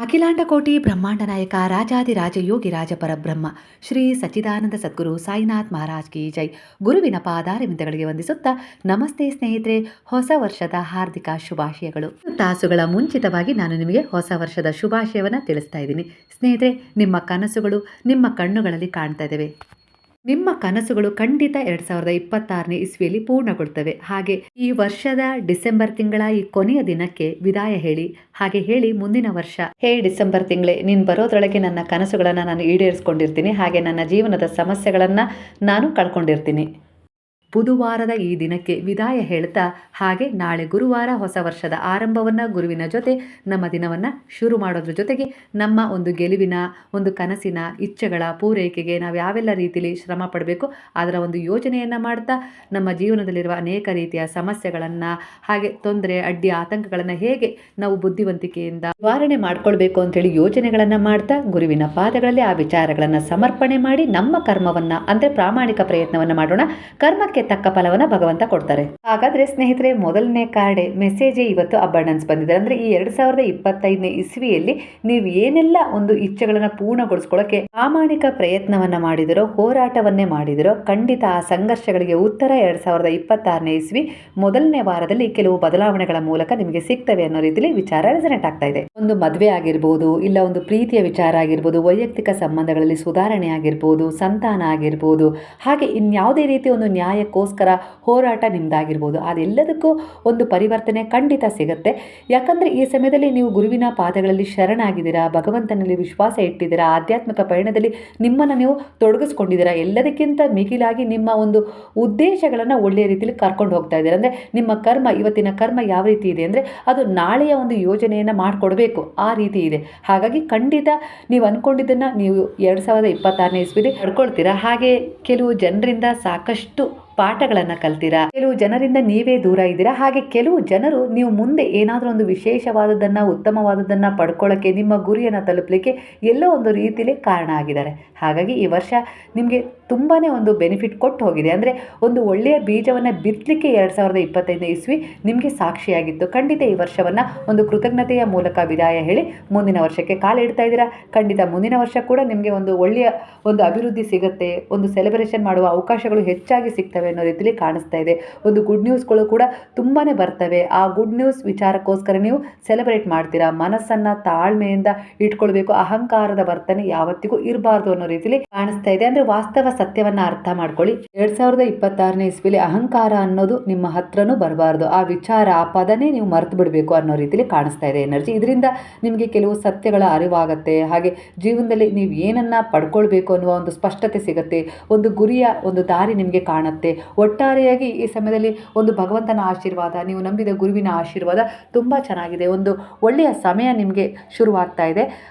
ಅಖಿಲಾಂಡ ಕೋಟಿ ಬ್ರಹ್ಮಾಂಡ ನಾಯಕ ರಾಜಾದಿರಾಜ ಯೋಗಿ ರಾಜ ಪರಬ್ರಹ್ಮ ಶ್ರೀ ಸಚ್ಚಿದಾನಂದ ಸದ್ಗುರು ಸಾಯಿನಾಥ್ ಮಹಾರಾಜ್ ಕಿ ಜೈ. ಗುರುವಿನ ಪಾದಾರವಿಂದಗಳಿಗೆ ವಂದಿಸುತ್ತಾ ನಮಸ್ತೆ ಸ್ನೇಹಿತರೆ, ಹೊಸ ವರ್ಷದ ಹಾರ್ದಿಕ ಶುಭಾಶಯಗಳು. ತಾಸುಗಳ ಮುಂಚಿತವಾಗಿ ನಾನು ನಿಮಗೆ ಹೊಸ ವರ್ಷದ ಶುಭಾಶಯವನ್ನು ತಿಳಿಸ್ತಾ ಇದ್ದೀನಿ. ಸ್ನೇಹಿತರೆ, ನಿಮ್ಮ ಕನಸುಗಳು ನಿಮ್ಮ ಕಣ್ಣುಗಳಲ್ಲಿ ಕಾಣ್ತಾ ಇದ್ದಾವೆ. ನಿಮ್ಮ ಕನಸುಗಳು ಖಂಡಿತ 2026ನೇ ಇಸ್ವಿಯಲ್ಲಿ ಪೂರ್ಣಗೊಳ್ತವೆ. ಹಾಗೆ ಈ ವರ್ಷದ ಡಿಸೆಂಬರ್ ತಿಂಗಳ ಈ ಕೊನೆಯ ದಿನಕ್ಕೆ ವಿದಾಯ ಹೇಳಿ, ಹಾಗೆ ಹೇಳಿ ಮುಂದಿನ ವರ್ಷ, ಹೇ ಡಿಸೆಂಬರ್ ತಿಂಗಳೇ, ನೀನು ಬರೋದ್ರೊಳಗೆ ನನ್ನ ಕನಸುಗಳನ್ನು ನಾನು ಈಡೇರಿಸ್ಕೊಂಡಿರ್ತೀನಿ, ಹಾಗೆ ನನ್ನ ಜೀವನದ ಸಮಸ್ಯೆಗಳನ್ನು ನಾನು ಕಳ್ಕೊಂಡಿರ್ತೀನಿ. ಬುಧವಾರದ ಈ ದಿನಕ್ಕೆ ವಿದಾಯ ಹೇಳ್ತಾ, ಹಾಗೆ ನಾಳೆ ಗುರುವಾರ ಹೊಸ ವರ್ಷದ ಆರಂಭವನ್ನು ಗುರುವಿನ ಜೊತೆ ನಮ್ಮ ದಿನವನ್ನು ಶುರು ಮಾಡೋದ್ರ ಜೊತೆಗೆ ನಮ್ಮ ಒಂದು ಗೆಲುವಿನ ಒಂದು ಕನಸಿನ ಇಚ್ಛೆಗಳ ಪೂರೈಕೆಗೆ ನಾವು ಯಾವೆಲ್ಲ ರೀತಿಯಲ್ಲಿ ಶ್ರಮ ಪಡಬೇಕು ಅದರ ಒಂದು ಯೋಜನೆಯನ್ನು ಮಾಡ್ತಾ ನಮ್ಮ ಜೀವನದಲ್ಲಿರುವ ಅನೇಕ ರೀತಿಯ ಸಮಸ್ಯೆಗಳನ್ನು, ಹಾಗೆ ತೊಂದರೆ ಅಡ್ಡಿ ಆತಂಕಗಳನ್ನು ಹೇಗೆ ನಾವು ಬುದ್ಧಿವಂತಿಕೆಯಿಂದ ನಿವಾರಣೆ ಮಾಡ್ಕೊಳ್ಬೇಕು ಅಂತೇಳಿ ಯೋಜನೆಗಳನ್ನು ಮಾಡ್ತಾ ಗುರುವಿನ ಪಾದಗಳಲ್ಲಿ ಆ ವಿಚಾರಗಳನ್ನು ಸಮರ್ಪಣೆ ಮಾಡಿ ನಮ್ಮ ಕರ್ಮವನ್ನು ಅಂದರೆ ಪ್ರಾಮಾಣಿಕ ಪ್ರಯತ್ನವನ್ನು ಮಾಡೋಣ. ಕರ್ಮಕ್ಕೆ ತಕ್ಕ ಫಲವನ್ನ ಭಗವಂತ ಕೊಡ್ತಾರೆ. ಹಾಗಾದ್ರೆ ಸ್ನೇಹಿತರೆ, ಮೊದಲನೇ ಕಾರ್ಡೆ ಮೆಸೇಜೇ ಇವತ್ತು ಅಬಂಡೆನ್ಸ್ ಬಂದಿದೆ. ಅಂದ್ರೆ ಈ 2025ನೇ ಇಸ್ವಿಯಲ್ಲಿ ನೀವು ಏನೆಲ್ಲ ಒಂದು ಇಚ್ಛೆಗಳನ್ನ ಪೂರ್ಣಗೊಳಿಸ್ಕೊಳ್ಳೋಕೆ ಪ್ರಾಮಾಣಿಕ ಪ್ರಯತ್ನವನ್ನ ಮಾಡಿದಿರೋ, ಹೋರಾಟವನ್ನೇ ಮಾಡಿದಿರೋ, ಖಂಡಿತ ಆ ಸಂಘರ್ಷಗಳಿಗೆ ಉತ್ತರ 2026ನೇ ಇಸ್ವಿ ಮೊದಲನೇ ವಾರದಲ್ಲಿ ಕೆಲವು ಬದಲಾವಣೆಗಳ ಮೂಲಕ ನಿಮಗೆ ಸಿಗ್ತವೆ ಅನ್ನೋ ರೀತಿಯಲ್ಲಿ ವಿಚಾರ ರೆಸನೇಟ್ ಆಗ್ತಾ ಇದೆ. ಒಂದು ಮದುವೆ ಆಗಿರ್ಬೋದು, ಇಲ್ಲ ಒಂದು ಪ್ರೀತಿಯ ವಿಚಾರ ಆಗಿರ್ಬೋದು, ವೈಯಕ್ತಿಕ ಸಂಬಂಧಗಳಲ್ಲಿ ಸುಧಾರಣೆ ಆಗಿರ್ಬೋದು, ಸಂತಾನ ಆಗಿರ್ಬೋದು, ಹಾಗೆ ಇನ್ಯಾವುದೇ ರೀತಿ ಒಂದು ನ್ಯಾಯಕ್ಕೋಸ್ಕರ ಹೋರಾಟ ನಿಮ್ದಾಗಿರ್ಬೋದು, ಅದೆಲ್ಲದಕ್ಕೂ ಒಂದು ಪರಿವರ್ತನೆ ಖಂಡಿತ ಸಿಗುತ್ತೆ. ಯಾಕಂದರೆ ಈ ಸಮಯದಲ್ಲಿ ನೀವು ಗುರುವಿನ ಪಾದಗಳಲ್ಲಿ ಶರಣಾಗಿದ್ದೀರಾ, ಭಗವಂತನಲ್ಲಿ ವಿಶ್ವಾಸ ಇಟ್ಟಿದ್ದೀರಾ, ಆಧ್ಯಾತ್ಮಿಕ ಪಯಣದಲ್ಲಿ ನಿಮ್ಮನ್ನು ನೀವು ತೊಡಗಿಸ್ಕೊಂಡಿದ್ದೀರಾ. ಎಲ್ಲದಕ್ಕಿಂತ ಮಿಗಿಲಾಗಿ ನಿಮ್ಮ ಒಂದು ಉದ್ದೇಶಗಳನ್ನು ಒಳ್ಳೆಯ ರೀತಿಯಲ್ಲಿ ಕರ್ಕೊಂಡು ಹೋಗ್ತಾ ಇದ್ದೀರಾ. ಅಂದರೆ ನಿಮ್ಮ ಕರ್ಮ, ಇವತ್ತಿನ ಕರ್ಮ ಯಾವ ರೀತಿ ಇದೆ ಅಂದರೆ ಅದು ನಾಳೆಯ ಒಂದು ಯೋಜನೆಯನ್ನು ಮಾಡಿಕೊಡ್ಬೇಕು, ಆ ರೀತಿ ಇದೆ. ಹಾಗಾಗಿ ಖಂಡಿತ ನೀವು ಅಂದ್ಕೊಂಡಿದ್ದನ್ನು ನೀವು 2026ನೇ ಇಸ್ವಿಲಿ ಪಡ್ಕೊಳ್ತೀರಾ. ಹಾಗೆ ಕೆಲವು ಜನರಿಂದ ಸಾಕಷ್ಟು ಪಾಠಗಳನ್ನು ಕಲ್ತೀರಾ, ಕೆಲವು ಜನರಿಂದ ನೀವೇ ದೂರ ಇದ್ದೀರಾ. ಹಾಗೆ ಕೆಲವು ಜನರು ನೀವು ಮುಂದೆ ಏನಾದರೂ ಒಂದು ವಿಶೇಷವಾದದ್ದನ್ನು, ಉತ್ತಮವಾದದ್ದನ್ನು ಪಡ್ಕೊಳ್ಳೋಕ್ಕೆ, ನಿಮ್ಮ ಗುರಿಯನ್ನು ತಲುಪಲಿಕ್ಕೆ ಎಲ್ಲೋ ಒಂದು ರೀತಿಯಲ್ಲಿ ಕಾರಣ ಆಗಿದ್ದಾರೆ. ಹಾಗಾಗಿ ಈ ವರ್ಷ ನಿಮಗೆ ತುಂಬಾ ಒಂದು ಬೆನಿಫಿಟ್ ಕೊಟ್ಟು ಹೋಗಿದೆ. ಅಂದರೆ ಒಂದು ಒಳ್ಳೆಯ ಬೀಜವನ್ನು ಬಿತ್ತಲಿಕ್ಕೆ 2025ನೇ ಇಸ್ವಿ ನಿಮಗೆ ಸಾಕ್ಷಿಯಾಗಿತ್ತು. ಖಂಡಿತ ಈ ವರ್ಷವನ್ನು ಒಂದು ಕೃತಜ್ಞತೆಯ ಮೂಲಕ ವಿದಾಯ ಹೇಳಿ ಮುಂದಿನ ವರ್ಷಕ್ಕೆ ಕಾಲಿಡ್ತಾ ಇದ್ದೀರಾ. ಖಂಡಿತ ಮುಂದಿನ ವರ್ಷ ಕೂಡ ನಿಮಗೆ ಒಂದು ಒಳ್ಳೆಯ ಒಂದು ಅಭಿವೃದ್ಧಿ ಸಿಗುತ್ತೆ, ಒಂದು ಸೆಲೆಬ್ರೇಷನ್ ಮಾಡುವ ಅವಕಾಶಗಳು ಹೆಚ್ಚಾಗಿ ಸಿಗ್ತವೆ ಅನ್ನೋ ರೀತಿಯಲ್ಲಿ ಕಾಣಿಸ್ತಾ ಇದೆ. ಒಂದು ಗುಡ್ ನ್ಯೂಸ್ಗಳು ಕೂಡ ತುಂಬಾ ಬರ್ತವೆ. ಆ ಗುಡ್ ನ್ಯೂಸ್ ವಿಚಾರಕ್ಕೋಸ್ಕರ ನೀವು ಸೆಲೆಬ್ರೇಟ್ ಮಾಡ್ತೀರಾ. ಮನಸ್ಸನ್ನು ತಾಳ್ಮೆಯಿಂದ ಇಟ್ಕೊಳ್ಬೇಕು. ಅಹಂಕಾರದ ವರ್ತನೆ ಯಾವತ್ತಿಗೂ ಇರಬಾರ್ದು ಅನ್ನೋ ರೀತಿಯಲ್ಲಿ ಕಾಣಿಸ್ತಾ ಇದೆ. ಅಂದರೆ ವಾಸ್ತವ ಸತ್ಯವನ್ನ ಅರ್ಥ ಮಾಡ್ಕೊಳ್ಳಿ. 2026ನೇ ಇಸ್ವಿಲಿ ಅಹಂಕಾರ ಅನ್ನೋದು ನಿಮ್ಮ ಹತ್ರನೂ ಬರಬಾರ್ದು. ಆ ವಿಚಾರ, ಆ ಪದನೇ ನೀವು ಮರೆತು ಬಿಡಬೇಕು ಅನ್ನೋ ರೀತಿಯಲ್ಲಿ ಕಾಣಿಸ್ತಾ ಇದೆ ಎನರ್ಜಿ. ಇದರಿಂದ ನಿಮಗೆ ಕೆಲವು ಸತ್ಯಗಳ ಅರಿವಾಗುತ್ತೆ. ಹಾಗೆ ಜೀವನದಲ್ಲಿ ನೀವು ಏನನ್ನ ಪಡ್ಕೊಳ್ಬೇಕು ಅನ್ನುವ ಒಂದು ಸ್ಪಷ್ಟತೆ ಸಿಗುತ್ತೆ. ಒಂದು ಗುರಿಯ ಒಂದು ದಾರಿ ನಿಮಗೆ ಕಾಣುತ್ತೆ. ಒಟ್ಟಾರೆಯಾಗಿ ಈ ಸಮಯದಲ್ಲಿ ಒಂದು ಭಗವಂತನ ಆಶೀರ್ವಾದ, ನೀವು ನಂಬಿದ ಗುರುವಿನ ಆಶೀರ್ವಾದ ತುಂಬ ಚೆನ್ನಾಗಿದೆ. ಒಂದು ಒಳ್ಳೆಯ ಸಮಯ ನಿಮಗೆ ಶುರುವಾಗ್ತಾ ಇದೆ.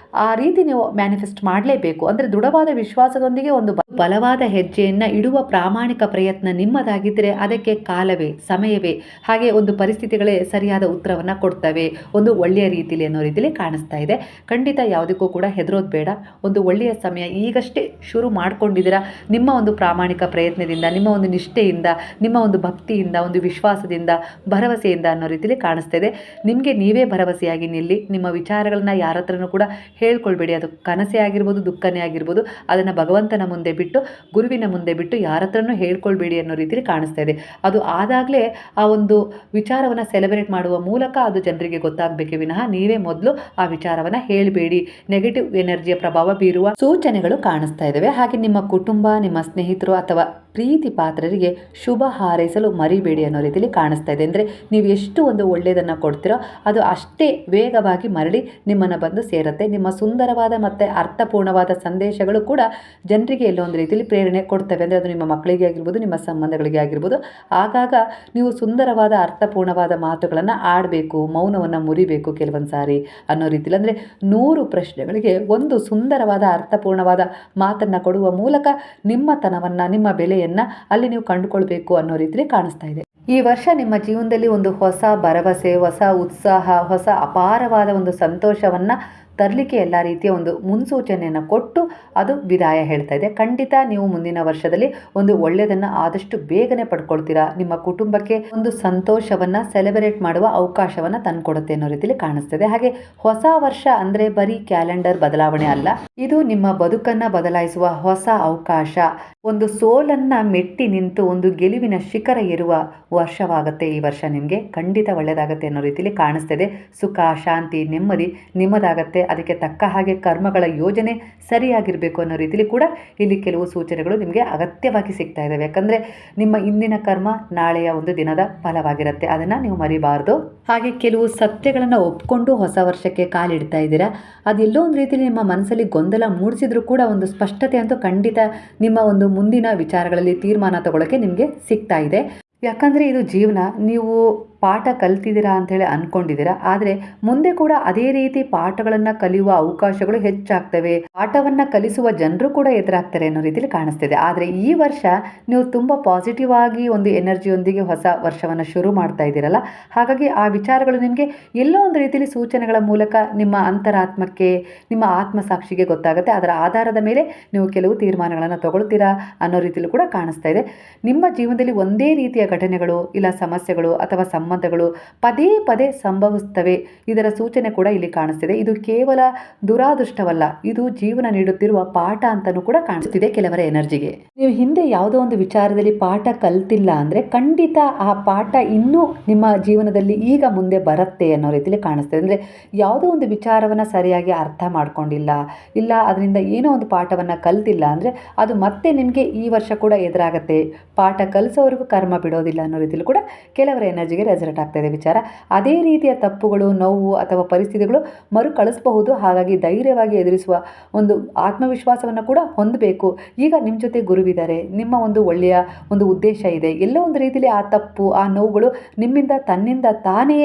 ಆ ರೀತಿ ನೀವು ಮ್ಯಾನಿಫೆಸ್ಟ್ ಮಾಡಲೇಬೇಕು. ಅಂದರೆ ದೃಢವಾದ ವಿಶ್ವಾಸದೊಂದಿಗೆ ಒಂದು ಬಲವಾದ ಹೆಜ್ಜೆಯನ್ನು ಇಡುವ ಪ್ರಾಮಾಣಿಕ ಪ್ರಯತ್ನ ನಿಮ್ಮದಾಗಿದ್ದರೆ ಅದಕ್ಕೆ ಕಾಲವೇ, ಸಮಯವೇ, ಹಾಗೆ ಒಂದು ಪರಿಸ್ಥಿತಿಗಳೇ ಸರಿಯಾದ ಉತ್ತರವನ್ನು ಕೊಡ್ತವೆ ಒಂದು ಒಳ್ಳೆಯ ರೀತಿಯಲ್ಲಿ ಅನ್ನೋ ರೀತಿಯಲ್ಲಿ ಕಾಣಿಸ್ತಾ ಇದೆ. ಖಂಡಿತ ಯಾವುದಕ್ಕೂ ಕೂಡ ಹೆದರೋದು ಬೇಡ. ಒಂದು ಒಳ್ಳೆಯ ಸಮಯ ಈಗಷ್ಟೇ ಶುರು ಮಾಡ್ಕೊಂಡಿದ್ದೀರಾ. ನಿಮ್ಮ ಒಂದು ಪ್ರಾಮಾಣಿಕ ಪ್ರಯತ್ನದಿಂದ, ನಿಮ್ಮ ಒಂದು ನಿಷ್ಠೆಯಿಂದ, ನಿಮ್ಮ ಒಂದು ಭಕ್ತಿಯಿಂದ, ಒಂದು ವಿಶ್ವಾಸದಿಂದ, ಭರವಸೆಯಿಂದ ಅನ್ನೋ ರೀತಿಯಲ್ಲಿ ಕಾಣಿಸ್ತಾ ಇದೆ. ನಿಮಗೆ ನೀವೇ ಭರವಸೆಯಾಗಿ ನಿಲ್ಲಿ. ನಿಮ್ಮ ವಿಚಾರಗಳನ್ನ ಯಾರ ಹತ್ರನೂ ಕೂಡ ಹೇಳ್ಕೊಳ್ಬೇಡಿ. ಅದು ಕನಸೇ ಆಗಿರ್ಬೋದು, ದುಃಖನೇ ಆಗಿರ್ಬೋದು, ಅದನ್ನು ಭಗವಂತನ ಮುಂದೆ ಬಿಟ್ಟು, ಗುರುವಿನ ಮುಂದೆ ಬಿಟ್ಟು ಯಾರ ಹತ್ರನೂ ಹೇಳ್ಕೊಳ್ಬೇಡಿ ಅನ್ನೋ ರೀತಿಯಲ್ಲಿ ಕಾಣಿಸ್ತಾ ಇದೆ. ಅದು ಆದಾಗಲೇ ಆ ಒಂದು ವಿಚಾರವನ್ನು ಸೆಲೆಬ್ರೇಟ್ ಮಾಡುವ ಮೂಲಕ ಅದು ಜನರಿಗೆ ಗೊತ್ತಾಗಬೇಕೇ ವಿನಃ ನೀವೇ ಮೊದಲು ಆ ವಿಚಾರವನ್ನು ಹೇಳಬೇಡಿ. ನೆಗೆಟಿವ್ ಎನರ್ಜಿಯ ಪ್ರಭಾವ ಬೀರುವ ಸೂಚನೆಗಳು ಕಾಣಿಸ್ತಾ ಇದ್ದಾವೆ. ಹಾಗೆ ನಿಮ್ಮ ಕುಟುಂಬ, ನಿಮ್ಮ ಸ್ನೇಹಿತರು ಅಥವಾ ಪ್ರೀತಿ ಪಾತ್ರರಿಗೆ ಶುಭ ಹಾರೈಸಲು ಮರಿಬೇಡಿ ಅನ್ನೋ ರೀತಿಯಲ್ಲಿ ಕಾಣಿಸ್ತಾ ಇದೆ. ಅಂದರೆ ನೀವು ಎಷ್ಟು ಒಂದು ಒಳ್ಳೆಯದನ್ನು ಕೊಡ್ತೀರೋ ಅದು ಅಷ್ಟೇ ವೇಗವಾಗಿ ಮರಳಿ ನಿಮ್ಮನ್ನು ಬಂದು ಸೇರುತ್ತೆ. ನಿಮ್ಮ ಸುಂದರವಾದ ಮತ್ತು ಅರ್ಥಪೂರ್ಣವಾದ ಸಂದೇಶಗಳು ಕೂಡ ಜನರಿಗೆ ಎಲ್ಲೋ ಒಂದು ರೀತಿಯಲ್ಲಿ ಪ್ರೇರಣೆ ಕೊಡ್ತವೆ. ಅಂದರೆ ಅದು ನಿಮ್ಮ ಮಕ್ಕಳಿಗೆ ಆಗಿರ್ಬೋದು, ನಿಮ್ಮ ಸಂಬಂಧಗಳಿಗೆ ಆಗಿರ್ಬೋದು. ಆಗಾಗ ನೀವು ಸುಂದರವಾದ ಅರ್ಥಪೂರ್ಣವಾದ ಮಾತುಗಳನ್ನು ಆಡಬೇಕು, ಮೌನವನ್ನು ಮುರಿಬೇಕು ಕೆಲವೊಂದು ಸಾರಿ ಅನ್ನೋ ರೀತಿಯಲ್ಲಿ. ಅಂದರೆ 100 ಪ್ರಶ್ನೆಗಳಿಗೆ ಒಂದು ಸುಂದರವಾದ ಅರ್ಥಪೂರ್ಣವಾದ ಮಾತನ್ನು ಕೊಡುವ ಮೂಲಕ ನಿಮ್ಮತನವನ್ನು, ನಿಮ್ಮ ಬೆಲೆಯನ್ನು ಅಲ್ಲಿ ನೀವು ಕಂಡುಕೊಳ್ಬೇಕು ಅನ್ನೋ ರೀತಿಯಲ್ಲಿ ಕಾಣಿಸ್ತಾ ಇದೆ. ಈ ವರ್ಷ ನಿಮ್ಮ ಜೀವನದಲ್ಲಿ ಒಂದು ಹೊಸ ಭರವಸೆ, ಹೊಸ ಉತ್ಸಾಹ, ಹೊಸ ಅಪಾರವಾದ ಒಂದು ಸಂತೋಷವನ್ನು ತರಲಿಕ್ಕೆ ಎಲ್ಲ ರೀತಿಯ ಒಂದು ಮುನ್ಸೂಚನೆಯನ್ನು ಕೊಟ್ಟು ಅದು ವಿದಾಯ ಹೇಳ್ತಾ ಇದೆ. ಖಂಡಿತ ನೀವು ಮುಂದಿನ ವರ್ಷದಲ್ಲಿ ಒಂದು ಒಳ್ಳೆಯದನ್ನು ಆದಷ್ಟು ಬೇಗನೆ ಪಡ್ಕೊಳ್ತೀರಾ. ನಿಮ್ಮ ಕುಟುಂಬಕ್ಕೆ ಒಂದು ಸಂತೋಷವನ್ನು ಸೆಲೆಬ್ರೇಟ್ ಮಾಡುವ ಅವಕಾಶವನ್ನು ತಂದುಕೊಡುತ್ತೆ ಅನ್ನೋ ರೀತಿಯಲ್ಲಿ ಕಾಣಿಸ್ತದೆ. ಹಾಗೆ ಹೊಸ ವರ್ಷ ಅಂದರೆ ಬರೀ ಕ್ಯಾಲೆಂಡರ್ ಬದಲಾವಣೆ ಅಲ್ಲ, ಇದು ನಿಮ್ಮ ಬದುಕನ್ನು ಬದಲಾಯಿಸುವ ಹೊಸ ಅವಕಾಶ. ಒಂದು ಸೋಲನ್ನು ಮೆಟ್ಟಿ ನಿಂತು ಒಂದು ಗೆಲುವಿನ ಶಿಖರ ಏರುವ ವರ್ಷವಾಗುತ್ತೆ ಈ ವರ್ಷ. ನಿಮಗೆ ಖಂಡಿತ ಒಳ್ಳೆಯದಾಗತ್ತೆ ಅನ್ನೋ ರೀತಿಯಲ್ಲಿ ಕಾಣಿಸ್ತಿದೆ. ಸುಖ, ಶಾಂತಿ, ನೆಮ್ಮದಿ ನಿಮ್ಮದಾಗತ್ತೆ. ಅದಕ್ಕೆ ತಕ್ಕ ಹಾಗೆ ಕರ್ಮಗಳ ಯೋಜನೆ ಸರಿಯಾಗಿರಬೇಕು ಅನ್ನೋ ರೀತಿಯಲ್ಲಿ ಕೂಡ ಇಲ್ಲಿ ಕೆಲವು ಸೂಚನೆಗಳು ನಿಮಗೆ ಅಗತ್ಯವಾಗಿ ಸಿಗ್ತಾ ಇದ್ದಾವೆ. ಯಾಕಂದರೆ ನಿಮ್ಮ ಇಂದಿನ ಕರ್ಮ ನಾಳೆಯ ಒಂದು ದಿನದ ಫಲವಾಗಿರುತ್ತೆ, ಅದನ್ನು ನೀವು ಮರಿಬಾರ್ದು. ಹಾಗೆ ಕೆಲವು ಸತ್ಯಗಳನ್ನು ಒಪ್ಕೊಂಡು ಹೊಸ ವರ್ಷಕ್ಕೆ ಕಾಲಿಡ್ತಾ ಇದ್ದೀರಾ. ಅದೆಲ್ಲೋ ಒಂದು ರೀತಿಯಲ್ಲಿ ನಿಮ್ಮ ಮನಸ್ಸಲ್ಲಿ ಗೊಂದಲ ಮೂಡಿಸಿದ್ರೂ ಕೂಡ ಒಂದು ಸ್ಪಷ್ಟತೆ ಅಂತೂ ಖಂಡಿತ ನಿಮ್ಮ ಒಂದು ಮುಂದಿನ ವಿಚಾರಗಳಲ್ಲಿ ತೀರ್ಮಾನ ತಗೊಳ್ಳೋಕ್ಕೆ ನಿಮಗೆ ಸಿಗ್ತಾ ಇದೆ. ಯಾಕಂದರೆ ಇದು ಜೀವನ. ನೀವು ಪಾಠ ಕಲ್ತಿದ್ದೀರಾ ಅಂಥೇಳಿ ಅಂದ್ಕೊಂಡಿದ್ದೀರಾ, ಆದರೆ ಮುಂದೆ ಕೂಡ ಅದೇ ರೀತಿ ಪಾಠಗಳನ್ನು ಕಲಿಯುವ ಅವಕಾಶಗಳು ಹೆಚ್ಚಾಗ್ತವೆ. ಪಾಠವನ್ನು ಕಲಿಸುವ ಜನರು ಕೂಡ ಎದುರಾಗ್ತಾರೆ ಅನ್ನೋ ರೀತಿಯಲ್ಲಿ ಕಾಣಿಸ್ತಿದೆ. ಆದರೆ ಈ ವರ್ಷ ನೀವು ತುಂಬ ಪಾಸಿಟಿವ್ ಆಗಿ ಒಂದು ಎನರ್ಜಿಯೊಂದಿಗೆ ಹೊಸ ವರ್ಷವನ್ನು ಶುರು ಮಾಡ್ತಾ ಇದ್ದೀರಲ್ಲ, ಹಾಗಾಗಿ ಆ ವಿಚಾರಗಳು ನಿಮಗೆ ಎಲ್ಲೋ ಒಂದು ರೀತಿಯಲ್ಲಿ ಸೂಚನೆಗಳ ಮೂಲಕ ನಿಮ್ಮ ಅಂತರಾತ್ಮಕ್ಕೆ, ನಿಮ್ಮ ಆತ್ಮಸಾಕ್ಷಿಗೆ ಗೊತ್ತಾಗುತ್ತೆ. ಅದರ ಆಧಾರದ ಮೇಲೆ ನೀವು ಕೆಲವು ತೀರ್ಮಾನಗಳನ್ನು ತಗೊಳ್ತೀರಾ ಅನ್ನೋ ರೀತಿಯಲ್ಲೂ ಕೂಡ ಕಾಣಿಸ್ತಾ ಇದೆ. ನಿಮ್ಮ ಜೀವನದಲ್ಲಿ ಒಂದೇ ರೀತಿಯ ಘಟನೆಗಳು ಇಲ್ಲ ಸಮಸ್ಯೆಗಳು ಅಥವಾ ಸಂಬಂಧಗಳು ಪದೇ ಪದೇ ಸಂಭವಿಸ್ತವೆ. ಇದರ ಸೂಚನೆ ಕೂಡ ಇಲ್ಲಿ ಕಾಣಿಸ್ತಿದೆ. ಇದು ಕೇವಲ ದುರಾದೃಷ್ಟವಲ್ಲ, ಇದು ಜೀವನ ನೀಡುತ್ತಿರುವ ಪಾಠ ಅಂತಲೂ ಕೂಡ ಕಾಣಿಸ್ತಿದೆ ಕೆಲವರ ಎನರ್ಜಿಗೆ. ನೀವು ಹಿಂದೆ ಯಾವುದೋ ಒಂದು ವಿಚಾರದಲ್ಲಿ ಪಾಠ ಕಲ್ತಿಲ್ಲ ಅಂದರೆ ಖಂಡಿತ ಆ ಪಾಠ ಇನ್ನೂ ನಿಮ್ಮ ಜೀವನದಲ್ಲಿ ಈಗ ಮುಂದೆ ಬರುತ್ತೆ ಅನ್ನೋ ರೀತಿಯಲ್ಲಿ ಕಾಣಿಸ್ತಿದೆ. ಅಂದರೆ ಯಾವುದೋ ಒಂದು ವಿಚಾರವನ್ನು ಸರಿಯಾಗಿ ಅರ್ಥ ಮಾಡ್ಕೊಂಡಿಲ್ಲ, ಇಲ್ಲ ಅದರಿಂದ ಏನೋ ಒಂದು ಪಾಠವನ್ನು ಕಲ್ತಿಲ್ಲ ಅಂದರೆ ಅದು ಮತ್ತೆ ನಿಮಗೆ ಈ ವರ್ಷ ಕೂಡ ಎದುರಾಗತ್ತೆ. ಪಾಠ ಕಲಿಸೋವರೆಗೂ ಕರ್ಮ ಬಿಡೋದಿಲ್ಲ ಅನ್ನೋ ರೀತಿಯಲ್ಲಿ ಕೂಡ ಕೆಲವರ ಎನರ್ಜಿಗೆ ರೆಸಲ್ಟ್ ಆಗ್ತಾ ಇದೆ ವಿಚಾರ. ಅದೇ ರೀತಿಯ ತಪ್ಪುಗಳು, ನೋವು ಅಥವಾ ಪರಿಸ್ಥಿತಿಗಳು ಮರುಕಳಿಸಬಹುದು. ಹಾಗಾಗಿ ಧೈರ್ಯವಾಗಿ ಎದುರಿಸುವ ಒಂದು ಆತ್ಮವಿಶ್ವಾಸವನ್ನು ಕೂಡ ಹೊಂದಬೇಕು. ಈಗ ನಿಮ್ಮ ಜೊತೆ ಗುರುವಿದ್ದಾರೆ, ನಿಮ್ಮ ಒಂದು ಒಳ್ಳೆಯ ಒಂದು ಉದ್ದೇಶ ಇದೆ. ಎಲ್ಲೋ ಒಂದು ರೀತಿಯಲ್ಲಿ ಆ ತಪ್ಪು, ಆ ನೋವುಗಳು ನಿಮ್ಮಿಂದ ತನ್ನಿಂದ ತಾನೇ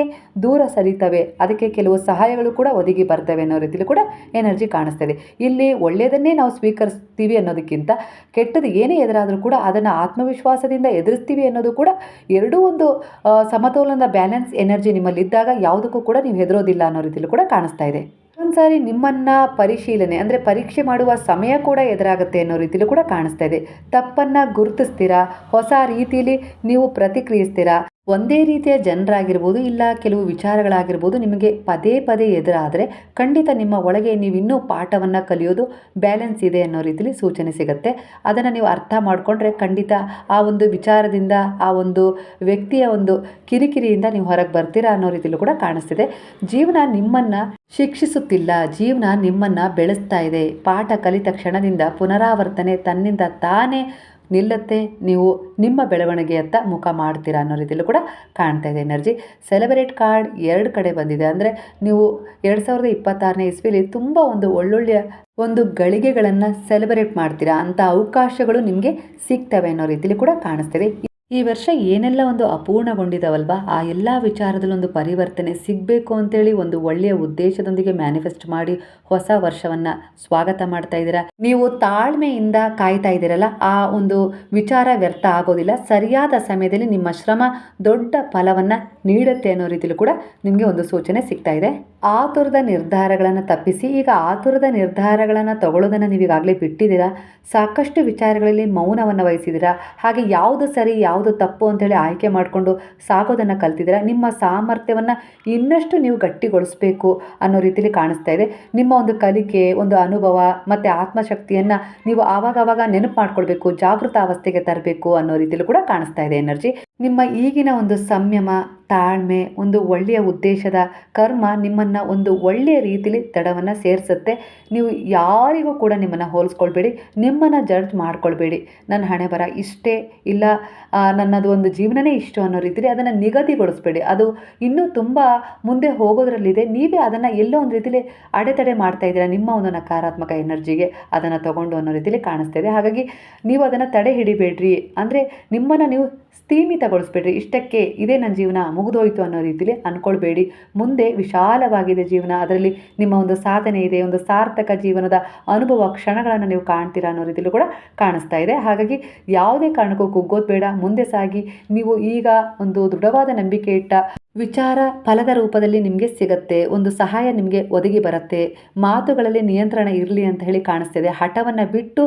ದೂರ ಸರಿತವೆ. ಅದಕ್ಕೆ ಕೆಲವು ಸಹಾಯಗಳು ಕೂಡ ಒದಗಿ ಬರ್ತವೆ ಅನ್ನೋ ರೀತಿಯಲ್ಲಿ ಕೂಡ ಎನರ್ಜಿ ಕಾಣಿಸ್ತದೆ. ಇಲ್ಲಿ ಒಳ್ಳೆಯದನ್ನೇ ನಾವು ಸ್ವೀಕರಿಸ್ತೀವಿ ಅನ್ನೋದಕ್ಕಿಂತ ಕೆಟ್ಟದ್ದು ಏನೇ ಎದುರಾದರೂ ಕೂಡ ಅದನ್ನು ಆತ್ಮವಿಶ್ವಾಸದಿಂದ ಎದುರಿಸ್ತೀವಿ ಅನ್ನೋದು ಕೂಡ ಎರಡೂ ಒಂದು ಸಮತೋಲನದ ಬ್ಯಾಲೆನ್ಸ್ ಎನರ್ಜಿ ನಿಮ್ಮಲ್ಲಿದ್ದಾಗ ಯಾವುದಕ್ಕೂ ಕೂಡ ನೀವು ಹೆದರೋದಿಲ್ಲ ಅನ್ನೋ ರೀತಿಯಲ್ಲಿ ಕೂಡ ಕಾಣಿಸ್ತಾ ಇದೆ. ಒಂದ್ಸಾರಿ ನಿಮ್ಮನ್ನು ಪರಿಶೀಲನೆ ಅಂದರೆ ಪರೀಕ್ಷೆ ಮಾಡುವ ಸಮಯ ಕೂಡ ಎದುರಾಗುತ್ತೆ ಅನ್ನೋ ರೀತಿಯಲ್ಲಿ ಕೂಡ ಕಾಣಿಸ್ತಾ ಇದೆ. ತಪ್ಪನ್ನು ಗುರುತಿಸ್ತೀರಾ, ಹೊಸ ರೀತಿಯಲ್ಲಿ ನೀವು ಪ್ರತಿಕ್ರಿಯಿಸ್ತೀರಾ. ಒಂದೇ ರೀತಿಯ ಜನರಾಗಿರ್ಬೋದು ಇಲ್ಲ ಕೆಲವು ವಿಚಾರಗಳಾಗಿರ್ಬೋದು ನಿಮಗೆ ಪದೇ ಪದೇ ಎದುರಾದರೆ ಖಂಡಿತ ನಿಮ್ಮ ಒಳಗೆ ನೀವು ಇನ್ನೂ ಪಾಠವನ್ನು ಕಲಿಯೋದು ಬ್ಯಾಲೆನ್ಸ್ ಇದೆ ಅನ್ನೋ ರೀತಿಯಲ್ಲಿ ಸೂಚನೆ ಸಿಗುತ್ತೆ. ಅದನ್ನು ನೀವು ಅರ್ಥ ಮಾಡಿಕೊಂಡ್ರೆ ಖಂಡಿತ ಆ ಒಂದು ವಿಚಾರದಿಂದ, ಆ ಒಂದು ವ್ಯಕ್ತಿಯ ಒಂದು ಕಿರಿಕಿರಿಯಿಂದ ನೀವು ಹೊರಗೆ ಬರ್ತೀರಾ ಅನ್ನೋ ರೀತಿಯಲ್ಲೂ ಕೂಡ ಕಾಣಿಸ್ತಿದೆ. ಜೀವನ ನಿಮ್ಮನ್ನು ಶಿಕ್ಷಿಸುತ್ತಿಲ್ಲ, ಜೀವನ ನಿಮ್ಮನ್ನು ಬೆಳೆಸ್ತಾ ಇದೆ. ಪಾಠ ಕಲಿತ ಕ್ಷಣದಿಂದ ಪುನರಾವರ್ತನೆ ತನ್ನಿಂದ ತಾನೇ ನಿಲ್ಲತ್ತೆ. ನೀವು ನಿಮ್ಮ ಬೆಳವಣಿಗೆಯತ್ತ ಮುಖ ಮಾಡ್ತೀರಾ ಅನ್ನೋ ರೀತಿಯಲ್ಲೂ ಕೂಡ ಕಾಣ್ತಾ ಇದೆ ಎನರ್ಜಿ. ಸೆಲೆಬ್ರೇಟ್ ಕಾರ್ಡ್ 2 ಕಡೆ ಬಂದಿದೆ. ಅಂದರೆ ನೀವು 2026ನೇ ಇಸ್ವಿಲಿ ತುಂಬ ಒಂದು ಒಳ್ಳೊಳ್ಳೆಯ ಒಂದು ಗಳಿಗೆಗಳನ್ನು ಸೆಲೆಬ್ರೇಟ್ ಮಾಡ್ತೀರಾ ಅಂಥ ಅವಕಾಶಗಳು ನಿಮಗೆ ಸಿಗ್ತವೆ ಅನ್ನೋ ರೀತಿಯಲ್ಲಿ ಕೂಡ ಕಾಣಿಸ್ತಿದೆ. ಈ ವರ್ಷ ಏನೆಲ್ಲ ಒಂದು ಅಪೂರ್ಣಗೊಂಡಿದ್ದಾವಲ್ವಾ, ಆ ಎಲ್ಲ ವಿಚಾರದಲ್ಲಿ ಒಂದು ಪರಿವರ್ತನೆ ಸಿಗಬೇಕು ಅಂತೇಳಿ ಒಂದು ಒಳ್ಳೆಯ ಉದ್ದೇಶದೊಂದಿಗೆ ಮ್ಯಾನಿಫೆಸ್ಟ್ ಮಾಡಿ ಹೊಸ ವರ್ಷವನ್ನು ಸ್ವಾಗತ ಮಾಡ್ತಾ ಇದ್ದೀರಾ. ನೀವು ತಾಳ್ಮೆಯಿಂದ ಕಾಯ್ತಾ ಇದ್ದೀರಲ್ಲ, ಆ ಒಂದು ವಿಚಾರ ವ್ಯರ್ಥ ಆಗೋದಿಲ್ಲ. ಸರಿಯಾದ ಸಮಯದಲ್ಲಿ ನಿಮ್ಮ ಶ್ರಮ ದೊಡ್ಡ ಫಲವನ್ನು ನೀಡುತ್ತೆ ಅನ್ನೋ ರೀತಿಯಲ್ಲೂ ಕೂಡ ನಿಮಗೆ ಒಂದು ಸೂಚನೆ ಸಿಗ್ತಾ ಇದೆ. ಆತುರದ ನಿರ್ಧಾರಗಳನ್ನು ತಪ್ಪಿಸಿ ಈಗ ಆತುರದ ನಿರ್ಧಾರಗಳನ್ನು ತಗೊಳ್ಳೋದನ್ನು ನೀವು ಈಗಾಗಲೇ ಬಿಟ್ಟಿದ್ದೀರಾ. ಸಾಕಷ್ಟು ವಿಚಾರಗಳಲ್ಲಿ ಮೌನವನ್ನು ವಹಿಸಿದ್ದೀರಾ. ಹಾಗೆ ಯಾವುದು ಸರಿ ಯಾವುದು ತಪ್ಪು ಅಂತೇಳಿ ಆಯ್ಕೆ ಮಾಡಿಕೊಂಡು ಸಾಗೋದನ್ನು ಕಲ್ತಿದ್ದೀರಾ. ನಿಮ್ಮ ಸಾಮರ್ಥ್ಯವನ್ನು ಇನ್ನಷ್ಟು ನೀವು ಗಟ್ಟಿಗೊಳಿಸಬೇಕು ಅನ್ನೋ ರೀತಿಯಲ್ಲಿ ಕಾಣಿಸ್ತಾ ಇದೆ. ನಿಮ್ಮ ಒಂದು ಕಲಿಕೆ, ಒಂದು ಅನುಭವ ಮತ್ತು ಆತ್ಮಶಕ್ತಿಯನ್ನು ನೀವು ಆವಾಗವಾಗ ನೆನಪು ಮಾಡ್ಕೊಳ್ಬೇಕು, ಜಾಗೃತ ಅವಸ್ಥೆಗೆ ತರಬೇಕು ಅನ್ನೋ ರೀತಿಯಲ್ಲೂ ಕೂಡ ಕಾಣಿಸ್ತಾ ಇದೆ ಎನರ್ಜಿ. ನಿಮ್ಮ ಈಗಿನ ಒಂದು ಸಂಯಮ, ತಾಳ್ಮೆ, ಒಂದು ಒಳ್ಳೆಯ ಉದ್ದೇಶದ ಕರ್ಮ ನಿಮ್ಮನ್ನು ಒಂದು ಒಳ್ಳೆಯ ರೀತಿಯಲ್ಲಿ ದಡವನ್ನು ಸೇರಿಸುತ್ತೆ. ನೀವು ಯಾರಿಗೂ ಕೂಡ ನಿಮ್ಮನ್ನು ಹೋಲಿಸ್ಕೊಳ್ಬೇಡಿ, ನಿಮ್ಮನ್ನು ಜಡ್ಜ್ ಮಾಡ್ಕೊಳ್ಬೇಡಿ. ನನ್ನ ಹಣೆ ಬರ ಇಷ್ಟೇ, ಇಲ್ಲ ನನ್ನದು ಒಂದು ಜೀವನನೇ ಇಷ್ಟು ಅನ್ನೋ ರೀತಿಯಲ್ಲಿ ಅದನ್ನು ನಿಗದಿಗೊಳಿಸ್ಬೇಡಿ. ಅದು ಇನ್ನೂ ತುಂಬ ಮುಂದೆ ಹೋಗೋದ್ರಲ್ಲಿದೆ. ನೀವೇ ಅದನ್ನು ಎಲ್ಲೋ ಒಂದು ರೀತಿಯಲ್ಲಿ ಅಡೆತಡೆ ಮಾಡ್ತಾ ಇದ್ದೀರಾ ನಿಮ್ಮ ಒಂದು ನಕಾರಾತ್ಮಕ ಎನರ್ಜಿಗೆ ಅದನ್ನು ತಗೊಂಡು ಅನ್ನೋ ರೀತಿಯಲ್ಲಿ ಕಾಣಿಸ್ತಾ ಇದೆ. ಹಾಗಾಗಿ ನೀವು ಅದನ್ನು ತಡೆ ಹಿಡಿಬೇಡ್ರಿ. ಅಂದರೆ ನಿಮ್ಮನ್ನು ನೀವು ಸ್ಥೀಮಿತಗೊಳಿಸ್ಬೇಡ್ರಿ. ಇಷ್ಟಕ್ಕೆ ಇದೇ ನನ್ನ ಜೀವನ ಮುಗಿದೋಯ್ತು ಅನ್ನೋ ರೀತಿಯಲ್ಲಿ ಅಂದ್ಕೊಳ್ಬೇಡಿ. ಮುಂದೆ ವಿಶಾಲವಾಗಿದೆ ಜೀವನ, ಅದರಲ್ಲಿ ನಿಮ್ಮ ಒಂದು ಸಾಧನೆ ಇದೆ, ಒಂದು ಸಾರ್ಥಕ ಜೀವನದ ಅನುಭವ ಕ್ಷಣಗಳನ್ನು ನೀವು ಕಾಣ್ತೀರಾ ಅನ್ನೋ ರೀತಿಯಲ್ಲೂ ಕೂಡ ಕಾಣಿಸ್ತಾ ಇದೆ. ಹಾಗಾಗಿ ಯಾವುದೇ ಕಾರಣಕ್ಕೂ ಕುಗ್ಗೋದು ಬೇಡ, ಮುಂದೆ ಸಾಗಿ. ನೀವು ಈಗ ಒಂದು ದೃಢವಾದ ನಂಬಿಕೆ ಇಟ್ಟ ವಿಚಾರ ಫಲದ ರೂಪದಲ್ಲಿ ನಿಮಗೆ ಸಿಗತ್ತೆ. ಒಂದು ಸಹಾಯ ನಿಮಗೆ ಒದಗಿ ಬರುತ್ತೆ. ಮಾತುಗಳಲ್ಲಿ ನಿಯಂತ್ರಣ ಇರಲಿ ಅಂತ ಹೇಳಿ ಕಾಣಿಸ್ತಿದೆ. ಹಠವನ್ನು ಬಿಟ್ಟು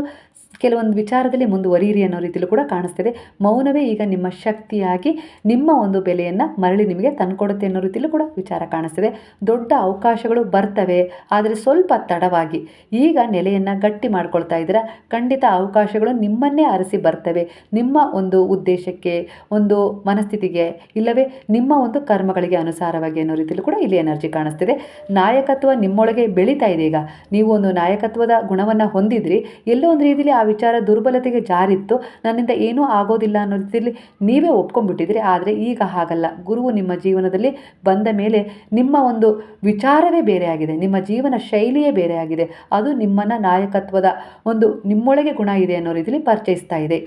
ಕೆಲವೊಂದು ವಿಚಾರದಲ್ಲಿ ಮುಂದುವರಿಯಿರಿ ಅನ್ನೋ ರೀತಿಯಲ್ಲೂ ಕೂಡ ಕಾಣಿಸ್ತಿದೆ. ಮೌನವೇ ಈಗ ನಿಮ್ಮ ಶಕ್ತಿಯಾಗಿ ನಿಮ್ಮ ಒಂದು ಬೆಲೆಯನ್ನು ಮರಳಿ ನಿಮಗೆ ತಂದುಕೊಡುತ್ತೆ ಅನ್ನೋ ರೀತಿಯಲ್ಲೂ ಕೂಡ ವಿಚಾರ ಕಾಣಿಸ್ತಿದೆ. ದೊಡ್ಡ ಅವಕಾಶಗಳು ಬರ್ತವೆ, ಆದರೆ ಸ್ವಲ್ಪ ತಡವಾಗಿ. ಈಗ ನೆಲೆಯನ್ನು ಗಟ್ಟಿ ಮಾಡ್ಕೊಳ್ತಾ ಇದ್ದೀರಾ. ಖಂಡಿತ ಅವಕಾಶಗಳು ನಿಮ್ಮನ್ನೇ ಅರಸಿ ಬರ್ತವೆ. ನಿಮ್ಮ ಒಂದು ಉದ್ದೇಶಕ್ಕೆ, ಒಂದು ಮನಸ್ಥಿತಿಗೆ, ಇಲ್ಲವೇ ನಿಮ್ಮ ಒಂದು ಕರ್ಮಗಳಿಗೆ ಅನುಸಾರವಾಗಿ ಅನ್ನೋ ರೀತಿಯಲ್ಲೂ ಕೂಡ ಇಲ್ಲಿ ಎನರ್ಜಿ ಕಾಣಿಸ್ತಿದೆ. ನಾಯಕತ್ವ ನಿಮ್ಮೊಳಗೆ ಬೆಳೀತಾ ಇದೆ. ಈಗ ನೀವು ಒಂದು ನಾಯಕತ್ವದ ಗುಣವನ್ನು ಹೊಂದಿದ್ರಿ. ಎಲ್ಲೋ ಒಂದು ರೀತಿಯಲ್ಲಿ ಆ ವಿಚಾರ ದುರ್ಬಲತೆಗೆ ಜಾರಿತ್ತು. ನನ್ನಿಂದ ಏನೂ ಆಗೋದಿಲ್ಲ ಅನ್ನೋ ರೀತಿಯಲ್ಲಿ ನೀವೇ ಒಪ್ಕೊಂಡ್ಬಿಟ್ಟಿದ್ರಿ. ಆದರೆ ಈಗ ಹಾಗಲ್ಲ. ಗುರುವು ನಿಮ್ಮ ಜೀವನದಲ್ಲಿ ಬಂದ ಮೇಲೆ ನಿಮ್ಮ ಒಂದು ವಿಚಾರವೇ ಬೇರೆ ಆಗಿದೆ. ನಿಮ್ಮ ಜೀವನ ಶೈಲಿಯೇ ಬೇರೆ ಆಗಿದೆ. ಅದು ನಿಮ್ಮನ್ನು ನಾಯಕತ್ವದ ಒಂದು ನಿಮ್ಮೊಳಗೆ ಗುಣ ಇದೆ ಅನ್ನೋ ರೀತಿಯಲ್ಲಿ ಪರಿಚಯಿಸ್ತಾ ಇದೆ.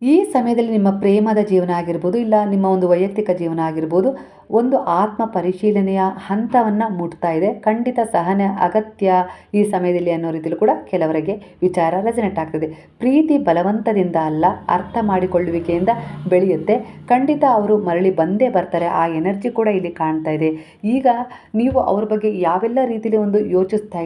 ಈ ಸಮಯದಲ್ಲಿ ನಿಮ್ಮ ಪ್ರೇಮದ ಜೀವನ ಆಗಿರ್ಬೋದು, ಇಲ್ಲ ನಿಮ್ಮ ಒಂದು ವೈಯಕ್ತಿಕ ಜೀವನ ಆಗಿರ್ಬೋದು, ಒಂದು ಆತ್ಮ ಪರಿಶೀಲನೆಯ ಹಂತವನ್ನು ಮುಟ್ತಾ ಇದೆ. ಖಂಡಿತ ಸಹನೆ ಅಗತ್ಯ ಈ ಸಮಯದಲ್ಲಿ ಅನ್ನೋ ರೀತಿಯಲ್ಲೂ ಕೂಡ ಕೆಲವರಿಗೆ ವಿಚಾರ ರೆಸನೆಟ್ ಆಗ್ತದೆ. ಪ್ರೀತಿ ಬಲವಂತದಿಂದ ಅಲ್ಲ, ಅರ್ಥ ಮಾಡಿಕೊಳ್ಳುವಿಕೆಯಿಂದ ಬೆಳೆಯುತ್ತೆ. ಖಂಡಿತ ಅವರು ಮರಳಿ ಬಂದೇ ಬರ್ತಾರೆ. ಆ ಎನರ್ಜಿ ಕೂಡ ಇಲ್ಲಿ ಕಾಣ್ತಾ ಇದೆ. ಈಗ ನೀವು ಅವ್ರ ಬಗ್ಗೆ ಯಾವೆಲ್ಲ ರೀತಿಯಲ್ಲಿ ಒಂದು ಯೋಚಿಸ್ತಾ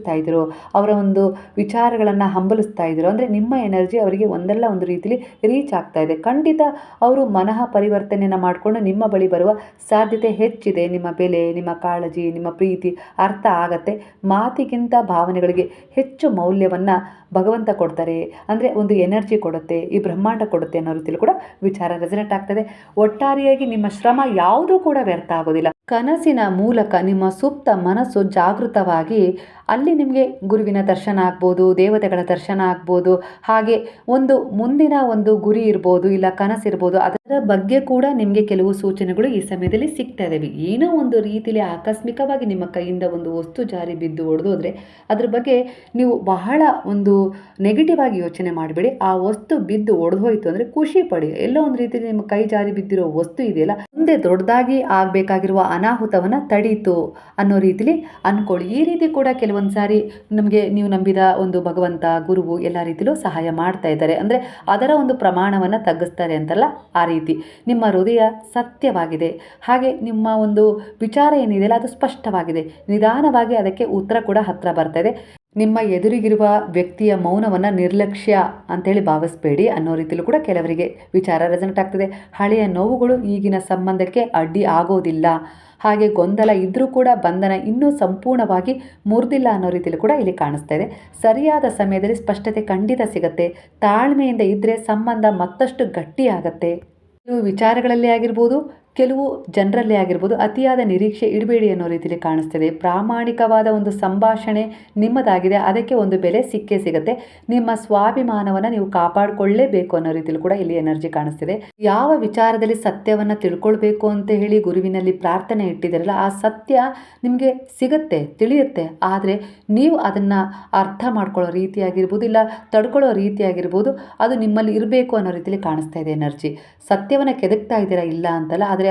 ಇದ್ದೀರೋ, ಅವರ ಒಂದು ವಿಚಾರಗಳನ್ನು ಹಂಬಲಿಸ್ತಾ ಇದ್ದೀರೋ, ಅಂದರೆ ನಿಮ್ಮ ಎನರ್ಜಿ ಅವರಿಗೆ ಒಂದಲ್ಲ ಒಂದು ರೀತಿಯಲ್ಲಿ ರೀಚ್ ಆಗ್ತಾ ಇದೆ. ಖಂಡಿತ ಅವರು ಮನಃ ಪರಿವರ್ತನೆಯನ್ನು ಮಾಡಿಕೊಂಡು ನಿಮ್ಮ ಬಳಿ ಬರುವ ಸಾಧ್ಯತೆ ಹೆಚ್ಚಿದೆ. ನಿಮ್ಮ ಬೆಲೆ, ನಿಮ್ಮ ಕಾಳಜಿ, ನಿಮ್ಮ ಪ್ರೀತಿ ಅರ್ಥ ಆಗತ್ತೆ. ಮಾತಿಗಿಂತ ಭಾವನೆಗಳಿಗೆ ಹೆಚ್ಚು ಮೌಲ್ಯವನ್ನು ಭಗವಂತ ಕೊಡ್ತಾರೆ. ಅಂದರೆ ಒಂದು ಎನರ್ಜಿ ಕೊಡುತ್ತೆ, ಈ ಬ್ರಹ್ಮಾಂಡ ಕೊಡುತ್ತೆ ಅನ್ನೋ ರೀತಿಯಲ್ಲಿ ಕೂಡ ವಿಚಾರ ರೆಸನೆಟ್ ಆಗ್ತದೆ. ಒಟ್ಟಾರೆಯಾಗಿ ನಿಮ್ಮ ಶ್ರಮ ಯಾವುದೂ ಕೂಡ ವ್ಯರ್ಥ ಆಗೋದಿಲ್ಲ. ಕನಸಿನ ಮೂಲಕ ನಿಮ್ಮ ಸುಪ್ತ ಮನಸ್ಸು ಜಾಗೃತವಾಗಿ ಅಲ್ಲಿ ನಿಮಗೆ ಗುರುವಿನ ದರ್ಶನ ಆಗ್ಬೋದು, ದೇವತೆಗಳ ದರ್ಶನ ಆಗ್ಬೋದು, ಹಾಗೆ ಒಂದು ಮುಂದಿನ ಒಂದು ಗುರಿ ಇರ್ಬೋದು, ಇಲ್ಲ ಕನಸಿರ್ಬೋದು, ಅದರ ಬಗ್ಗೆ ಕೂಡ ನಿಮಗೆ ಕೆಲವು ಸೂಚನೆಗಳು ಈ ಸಮಯದಲ್ಲಿ ಸಿಗ್ತಾ ಇದ್ದಾವೆ. ಏನೋ ಒಂದು ರೀತಿಯಲ್ಲಿ ಆಕಸ್ಮಿಕವಾಗಿ ನಿಮ್ಮ ಕೈಯಿಂದ ಒಂದು ವಸ್ತು ಜಾರಿ ಬಿದ್ದು ಒಡೆದೋದ್ರೆ ಅದ್ರ ಬಗ್ಗೆ ನೀವು ಬಹಳ ಒಂದು ನೆಗೆಟಿವ್ ಆಗಿ ಯೋಚನೆ ಮಾಡಬೇಡಿ. ಆ ವಸ್ತು ಬಿದ್ದು ಒಡೆದೋಯ್ತು ಅಂದರೆ ಖುಷಿ ಪಡಿ. ಎಲ್ಲೋ ಒಂದು ರೀತಿಯಲ್ಲಿ ನಿಮ್ಮ ಕೈ ಜಾರಿ ಬಿದ್ದಿರೋ ವಸ್ತು ಇದೆಯಲ್ಲ, ಮುಂದೆ ದೊಡ್ಡದಾಗಿ ಆಗಬೇಕಾಗಿರುವ ಅನಾಹುತವನ್ನು ತಡೀತು ಅನ್ನೋ ರೀತಿಲಿ ಅಂದ್ಕೊಳ್ಳಿ. ಈ ರೀತಿ ಕೂಡ ಕೆಲವೊಂದು ಸಾರಿ ನಮಗೆ ನೀವು ನಂಬಿದ ಒಂದು ಭಗವಂತ, ಗುರುವು ಎಲ್ಲ ರೀತಿಲೂ ಸಹಾಯ ಮಾಡ್ತಾ ಇದ್ದಾರೆ. ಅಂದರೆ ಅದರ ಒಂದು ಪ್ರಮಾಣವನ್ನು ತಗ್ಗಿಸ್ತಾರೆ ಅಂತಲ್ಲ, ಆ ರೀತಿ ನಿಮ್ಮ ಹೃದಯ ಸತ್ಯವಾಗಿದೆ. ಹಾಗೆ ನಿಮ್ಮ ಒಂದು ವಿಚಾರ ಏನಿದೆಯಲ್ಲ ಅದು ಸ್ಪಷ್ಟವಾಗಿದೆ. ನಿಧಾನವಾಗಿ ಅದಕ್ಕೆ ಉತ್ತರ ಕೂಡ ಹತ್ತಿರ ಬರ್ತಾ ಇದೆ. ನಿಮ್ಮ ಎದುರಿಗಿರುವ ವ್ಯಕ್ತಿಯ ಮೌನವನ್ನು ನಿರ್ಲಕ್ಷ್ಯ ಅಂತೇಳಿ ಭಾವಿಸಬೇಡಿ ಅನ್ನೋ ರೀತಿಯಲ್ಲೂ ಕೂಡ ಕೆಲವರಿಗೆ ವಿಚಾರ ರೆಸನೆಟ್ ಆಗ್ತದೆ. ಹಳೆಯ ನೋವುಗಳು ಈಗಿನ ಸಂಬಂಧಕ್ಕೆ ಅಡ್ಡಿ ಆಗೋದಿಲ್ಲ. ಹಾಗೆ ಗೊಂದಲ ಇದ್ದರೂ ಕೂಡ ಬಂಧನ ಇನ್ನೂ ಸಂಪೂರ್ಣವಾಗಿ ಮುರಿದಿಲ್ಲ ಅನ್ನೋ ರೀತಿಯಲ್ಲಿ ಕೂಡ ಇಲ್ಲಿ ಕಾಣಿಸ್ತಾ ಇದೆ. ಸರಿಯಾದ ಸಮಯದಲ್ಲಿ ಸ್ಪಷ್ಟತೆ ಖಂಡಿತ ಸಿಗುತ್ತೆ. ತಾಳ್ಮೆಯಿಂದ ಇದ್ದರೆ ಸಂಬಂಧ ಮತ್ತಷ್ಟು ಗಟ್ಟಿಯಾಗತ್ತೆ. ಕೆಲವು ವಿಚಾರಗಳಲ್ಲಿ ಆಗಿರ್ಬೋದು, ಕೆಲವು ಜನರಲ್ಲೇ ಆಗಿರ್ಬೋದು, ಅತಿಯಾದ ನಿರೀಕ್ಷೆ ಇಡಬೇಡಿ ಅನ್ನೋ ರೀತಿಯಲ್ಲಿ ಕಾಣಿಸ್ತದೆ. ಪ್ರಾಮಾಣಿಕವಾದ ಒಂದು ಸಂಭಾಷಣೆ ನಿಮ್ಮದಾಗಿದೆ, ಅದಕ್ಕೆ ಒಂದು ಬೆಲೆ ಸಿಕ್ಕೇ ಸಿಗುತ್ತೆ. ನಿಮ್ಮ ಸ್ವಾಭಿಮಾನವನ್ನು ನೀವು ಕಾಪಾಡಿಕೊಳ್ಳೇಬೇಕು ಅನ್ನೋ ರೀತಿಯಲ್ಲಿ ಕೂಡ ಇಲ್ಲಿ ಎನರ್ಜಿ ಕಾಣಿಸ್ತಿದೆ. ಯಾವ ವಿಚಾರದಲ್ಲಿ ಸತ್ಯವನ್ನು ತಿಳ್ಕೊಳ್ಬೇಕು ಅಂತ ಹೇಳಿ ಗುರುವಿನಲ್ಲಿ ಪ್ರಾರ್ಥನೆ ಇಟ್ಟಿದ್ದೀರಲ್ಲ, ಆ ಸತ್ಯ ನಿಮಗೆ ಸಿಗುತ್ತೆ, ತಿಳಿಯುತ್ತೆ. ಆದರೆ ನೀವು ಅದನ್ನು ಅರ್ಥ ಮಾಡ್ಕೊಳ್ಳೋ ರೀತಿಯಾಗಿರ್ಬೋದು, ಇಲ್ಲ ತಡ್ಕೊಳ್ಳೋ ರೀತಿಯಾಗಿರ್ಬೋದು, ಅದು ನಿಮ್ಮಲ್ಲಿ ಇರಬೇಕು ಅನ್ನೋ ರೀತಿಯಲ್ಲಿ ಕಾಣಿಸ್ತಾ ಇದೆ ಎನರ್ಜಿ. ಸತ್ಯವನ್ನು ಕೆದಕ್ತಾ ಇದ್ದೀರಾ ಇಲ್ಲ ಅಂತಲ್ಲ, ಆದರೆ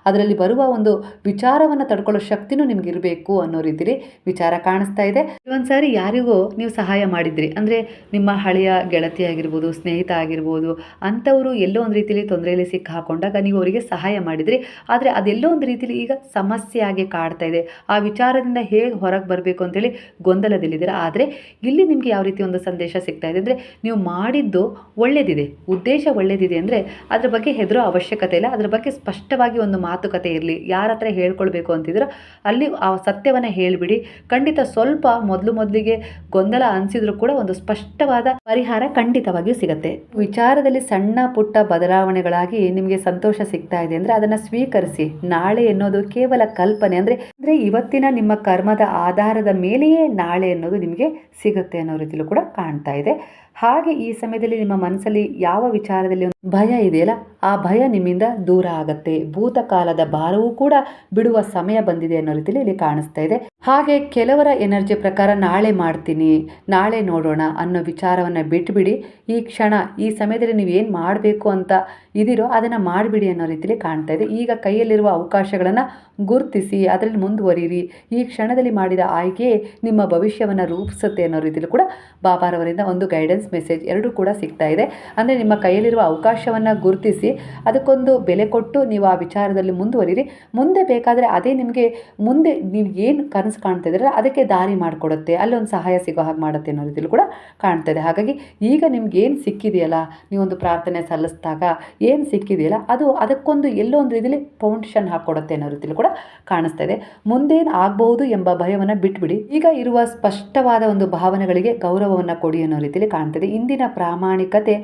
ಅದರಲ್ಲಿ ಬರುವ ಒಂದು ವಿಚಾರವನ್ನು ತಡ್ಕೊಳ್ಳೋ ಶಕ್ತಿನೂ ನಿಮ್ಗೆ ಇರಬೇಕು ಅನ್ನೋ ರೀತಿಲಿ ವಿಚಾರ ಕಾಣಿಸ್ತಾ ಇದೆ. ಒಂದ್ಸಾರಿ ಯಾರಿಗೋ ನೀವು ಸಹಾಯ ಮಾಡಿದ್ರಿ, ಅಂದರೆ ನಿಮ್ಮ ಹಳೆಯ ಗೆಳತಿ ಆಗಿರ್ಬೋದು, ಸ್ನೇಹಿತ ಆಗಿರ್ಬೋದು, ಅಂಥವರು ಎಲ್ಲೋ ಒಂದು ರೀತಿಯಲ್ಲಿ ತೊಂದರೆಯಲ್ಲಿ ಸಿಕ್ಕಿ ಹಾಕೊಂಡಾಗ ನೀವು ಅವರಿಗೆ ಸಹಾಯ ಮಾಡಿದ್ರಿ. ಆದರೆ ಅದೆಲ್ಲೋ ಒಂದು ರೀತಿಯಲ್ಲಿ ಈಗ ಸಮಸ್ಯೆಯಾಗಿ ಕಾಡ್ತಾ ಇದೆ. ಆ ವಿಚಾರದಿಂದ ಹೇಗೆ ಹೊರಗೆ ಬರಬೇಕು ಅಂತೇಳಿ ಗೊಂದಲದಲ್ಲಿದ್ದೀರಾ. ಆದರೆ ಇಲ್ಲಿ ನಿಮಗೆ ಯಾವ ರೀತಿ ಒಂದು ಸಂದೇಶ ಸಿಗ್ತಾ ಇದೆ ಅಂದರೆ, ನೀವು ಮಾಡಿದ್ದು ಒಳ್ಳೆಯದಿದೆ, ಉದ್ದೇಶ ಒಳ್ಳೆಯದಿದೆ, ಅಂದರೆ ಅದ್ರ ಬಗ್ಗೆ ಹೆದರೋ ಅವಶ್ಯಕತೆ ಇಲ್ಲ. ಅದ್ರ ಬಗ್ಗೆ ಸ್ಪಷ್ಟವಾಗಿ ಒಂದು ಮಾತುಕತೆ ಇರಲಿ. ಯಾರ ಹತ್ರ ಹೇಳ್ಕೊಳ್ಬೇಕು ಅಂತಿದ್ರು ಅಲ್ಲಿ ಆ ಸತ್ಯವನ್ನು ಹೇಳಿಬಿಡಿ. ಖಂಡಿತ ಸ್ವಲ್ಪ ಮೊದಲಿಗೆ ಗೊಂದಲ ಅನಿಸಿದ್ರು ಕೂಡ ಒಂದು ಸ್ಪಷ್ಟವಾದ ಪರಿಹಾರ ಖಂಡಿತವಾಗಿಯೂ ಸಿಗುತ್ತೆ. ವಿಚಾರದಲ್ಲಿ ಸಣ್ಣ ಪುಟ್ಟ ಬದಲಾವಣೆಗಳಾಗಿ ನಿಮಗೆ ಸಂತೋಷ ಸಿಗ್ತಾ ಇದೆ ಅಂದರೆ ಅದನ್ನು ಸ್ವೀಕರಿಸಿ. ನಾಳೆ ಎನ್ನೋದು ಕೇವಲ ಕಲ್ಪನೆ. ಅಂದರೆ ಇವತ್ತಿನ ನಿಮ್ಮ ಕರ್ಮದ ಆಧಾರದ ಮೇಲೆಯೇ ನಾಳೆ ಅನ್ನೋದು ನಿಮಗೆ ಸಿಗುತ್ತೆ ಅನ್ನೋ ರೀತಿಯಲ್ಲೂ ಕೂಡ ಕಾಣ್ತಾ ಇದೆ. ಹಾಗೆ ಈ ಸಮಯದಲ್ಲಿ ನಿಮ್ಮ ಮನಸ್ಸಲ್ಲಿ ಯಾವ ವಿಚಾರದಲ್ಲಿ ಒಂದು ಭಯ ಇದೆಯಲ್ಲ, ಆ ಭಯ ನಿಮ್ಮಿಂದ ದೂರ ಆಗತ್ತೆ. ಭೂತಕಾಲದ ಭಾರವೂ ಕೂಡ ಬಿಡುವ ಸಮಯ ಬಂದಿದೆ ಅನ್ನೋ ರೀತಿಯಲ್ಲಿ ಇಲ್ಲಿ ಕಾಣಿಸ್ತಾ ಇದೆ. ಹಾಗೆ ಕೆಲವರ ಎನರ್ಜಿ ಪ್ರಕಾರ ನಾಳೆ ಮಾಡ್ತೀನಿ, ನಾಳೆ ನೋಡೋಣ ಅನ್ನೋ ವಿಚಾರವನ್ನು ಬಿಟ್ಬಿಡಿ. ಈ ಕ್ಷಣ, ಈ ಸಮಯದಲ್ಲಿ ನೀವು ಏನು ಮಾಡಬೇಕು ಅಂತ ಇದೀರೋ ಅದನ್ನು ಮಾಡಿಬಿಡಿ ಅನ್ನೋ ರೀತಿಯಲ್ಲಿ ಕಾಣ್ತಾ ಇದೆ. ಈಗ ಕೈಯಲ್ಲಿರುವ ಅವಕಾಶಗಳನ್ನು ಗುರುತಿಸಿ ಅದರಲ್ಲಿ ಮುಂದುವರಿಯಿರಿ. ಈ ಕ್ಷಣದಲ್ಲಿ ಮಾಡಿದ ಆಯ್ಕೆಯೇ ನಿಮ್ಮ ಭವಿಷ್ಯವನ್ನು ರೂಪಿಸುತ್ತೆ ಅನ್ನೋ ರೀತಿಯಲ್ಲಿ ಕೂಡ ಬಾಬಾರವರಿಂದ ಒಂದು ಗೈಡೆನ್ಸ್ ಮೆಸೇಜ್ ಎರಡೂ ಕೂಡ ಸಿಗ್ತಾ ಇದೆ. ಅಂದರೆ ನಿಮ್ಮ ಕೈಯಲ್ಲಿರುವ ಅವಕಾಶವನ್ನು ಗುರುತಿಸಿ ಅದಕ್ಕೊಂದು ಬೆಲೆ ಕೊಟ್ಟು ನೀವು ಆ ವಿಚಾರದಲ್ಲಿ ಮುಂದುವರಿಯಿರಿ. ಮುಂದೆ ಬೇಕಾದರೆ ಅದೇ ನಿಮಗೆ ಮುಂದೆ ನೀವು ಏನು ಕನಸು ಕಾಣ್ತಾ ಇದ್ದೀರಲ್ಲ ಅದಕ್ಕೆ ದಾರಿ ಮಾಡಿಕೊಡುತ್ತೆ, ಅಲ್ಲೊಂದು ಸಹಾಯ ಸಿಗೋ ಹಾಗೆ ಮಾಡುತ್ತೆ ಅನ್ನೋ ರೀತಿಯಲ್ಲಿ ಕೂಡ ಕಾಣ್ತಾ ಇದೆ. ಹಾಗಾಗಿ ಈಗ ನಿಮ್ಗೆ ಏನು ಸಿಕ್ಕಿದೆಯಲ್ಲ, ನೀವೊಂದು ಪ್ರಾರ್ಥನೆ ಸಲ್ಲಿಸಿದಾಗ ಏನು ಸಿಕ್ಕಿದೆಯಲ್ಲ ಅದು ಅದಕ್ಕೊಂದು ಎಲ್ಲೋ ಒಂದು ರೀತಿಯಲ್ಲಿ ಫೌಂಡೇಶನ್ ಹಾಕ್ಕೊಡುತ್ತೆ ಅನ್ನೋ ರೀತಿಯಲ್ಲಿ ಕೂಡ ಕಾಣಿಸ್ತಾ ಇದೆ. ಮುಂದೇನು ಆಗ್ಬಹುದು ಎಂಬ ಭಯವನ್ನು ಬಿಟ್ಬಿಡಿ. ಈಗ ಇರುವ ಸ್ಪಷ್ಟವಾದ ಒಂದು ಭಾವನೆಗಳಿಗೆ ಗೌರವವನ್ನು ಕೊಡಿ ಅನ್ನೋ ರೀತಿಯಲ್ಲಿ ಕಾಣ್ತಿದೆ. ಇಂದಿನ ಪ್ರಾಮಾಣಿಕತೆ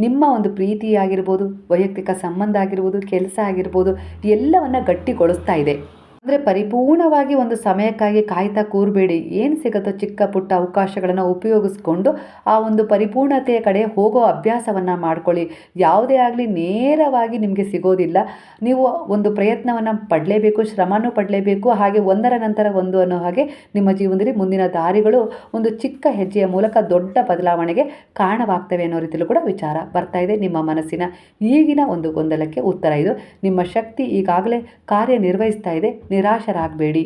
ನಿಮ್ಮ ಒಂದು ಪ್ರೀತಿ ಆಗಿರ್ಬೋದು, ವೈಯಕ್ತಿಕ ಸಂಬಂಧ ಆಗಿರ್ಬೋದು, ಕೆಲಸ ಆಗಿರ್ಬೋದು, ಎಲ್ಲವನ್ನ ಗಟ್ಟಿಗೊಳಿಸ್ತಾ ಇದೆ. ಅಂದರೆ ಪರಿಪೂರ್ಣವಾಗಿ ಒಂದು ಸಮಯಕ್ಕಾಗಿ ಕಾಯ್ತಾ ಕೂರಬೇಡಿ. ಏನು ಸಿಗುತ್ತೋ ಚಿಕ್ಕ ಪುಟ್ಟ ಅವಕಾಶಗಳನ್ನು ಉಪಯೋಗಿಸ್ಕೊಂಡು ಆ ಒಂದು ಪರಿಪೂರ್ಣತೆಯ ಕಡೆ ಹೋಗೋ ಅಭ್ಯಾಸವನ್ನು ಮಾಡ್ಕೊಳ್ಳಿ. ಯಾವುದೇ ಆಗಲಿ ನೇರವಾಗಿ ನಿಮಗೆ ಸಿಗೋದಿಲ್ಲ. ನೀವು ಒಂದು ಪ್ರಯತ್ನವನ್ನು ಪಡಲೇಬೇಕು, ಶ್ರಮನೂ ಪಡಲೇಬೇಕು. ಹಾಗೆ ಒಂದರ ನಂತರ ಒಂದು ಅನ್ನೋ ಹಾಗೆ ನಿಮ್ಮ ಜೀವನದಲ್ಲಿ ಮುಂದಿನ ದಾರಿಗಳು ಒಂದು ಚಿಕ್ಕ ಹೆಜ್ಜೆಯ ಮೂಲಕ ದೊಡ್ಡ ಬದಲಾವಣೆಗೆ ಕಾರಣವಾಗ್ತವೆ ಅನ್ನೋ ರೀತಿಯಲ್ಲೂ ಕೂಡ ವಿಚಾರ ಬರ್ತಾ ಇದೆ. ನಿಮ್ಮ ಮನಸ್ಸಿನ ಈಗಿನ ಒಂದು ಗೊಂದಲಕ್ಕೆ ಉತ್ತರ ಇದು. ನಿಮ್ಮ ಶಕ್ತಿ ಈಗಾಗಲೇ ಕಾರ್ಯನಿರ್ವಹಿಸ್ತಾ ಇದೆ. ನಿರಾಶರಾಗಬೇಡಿ.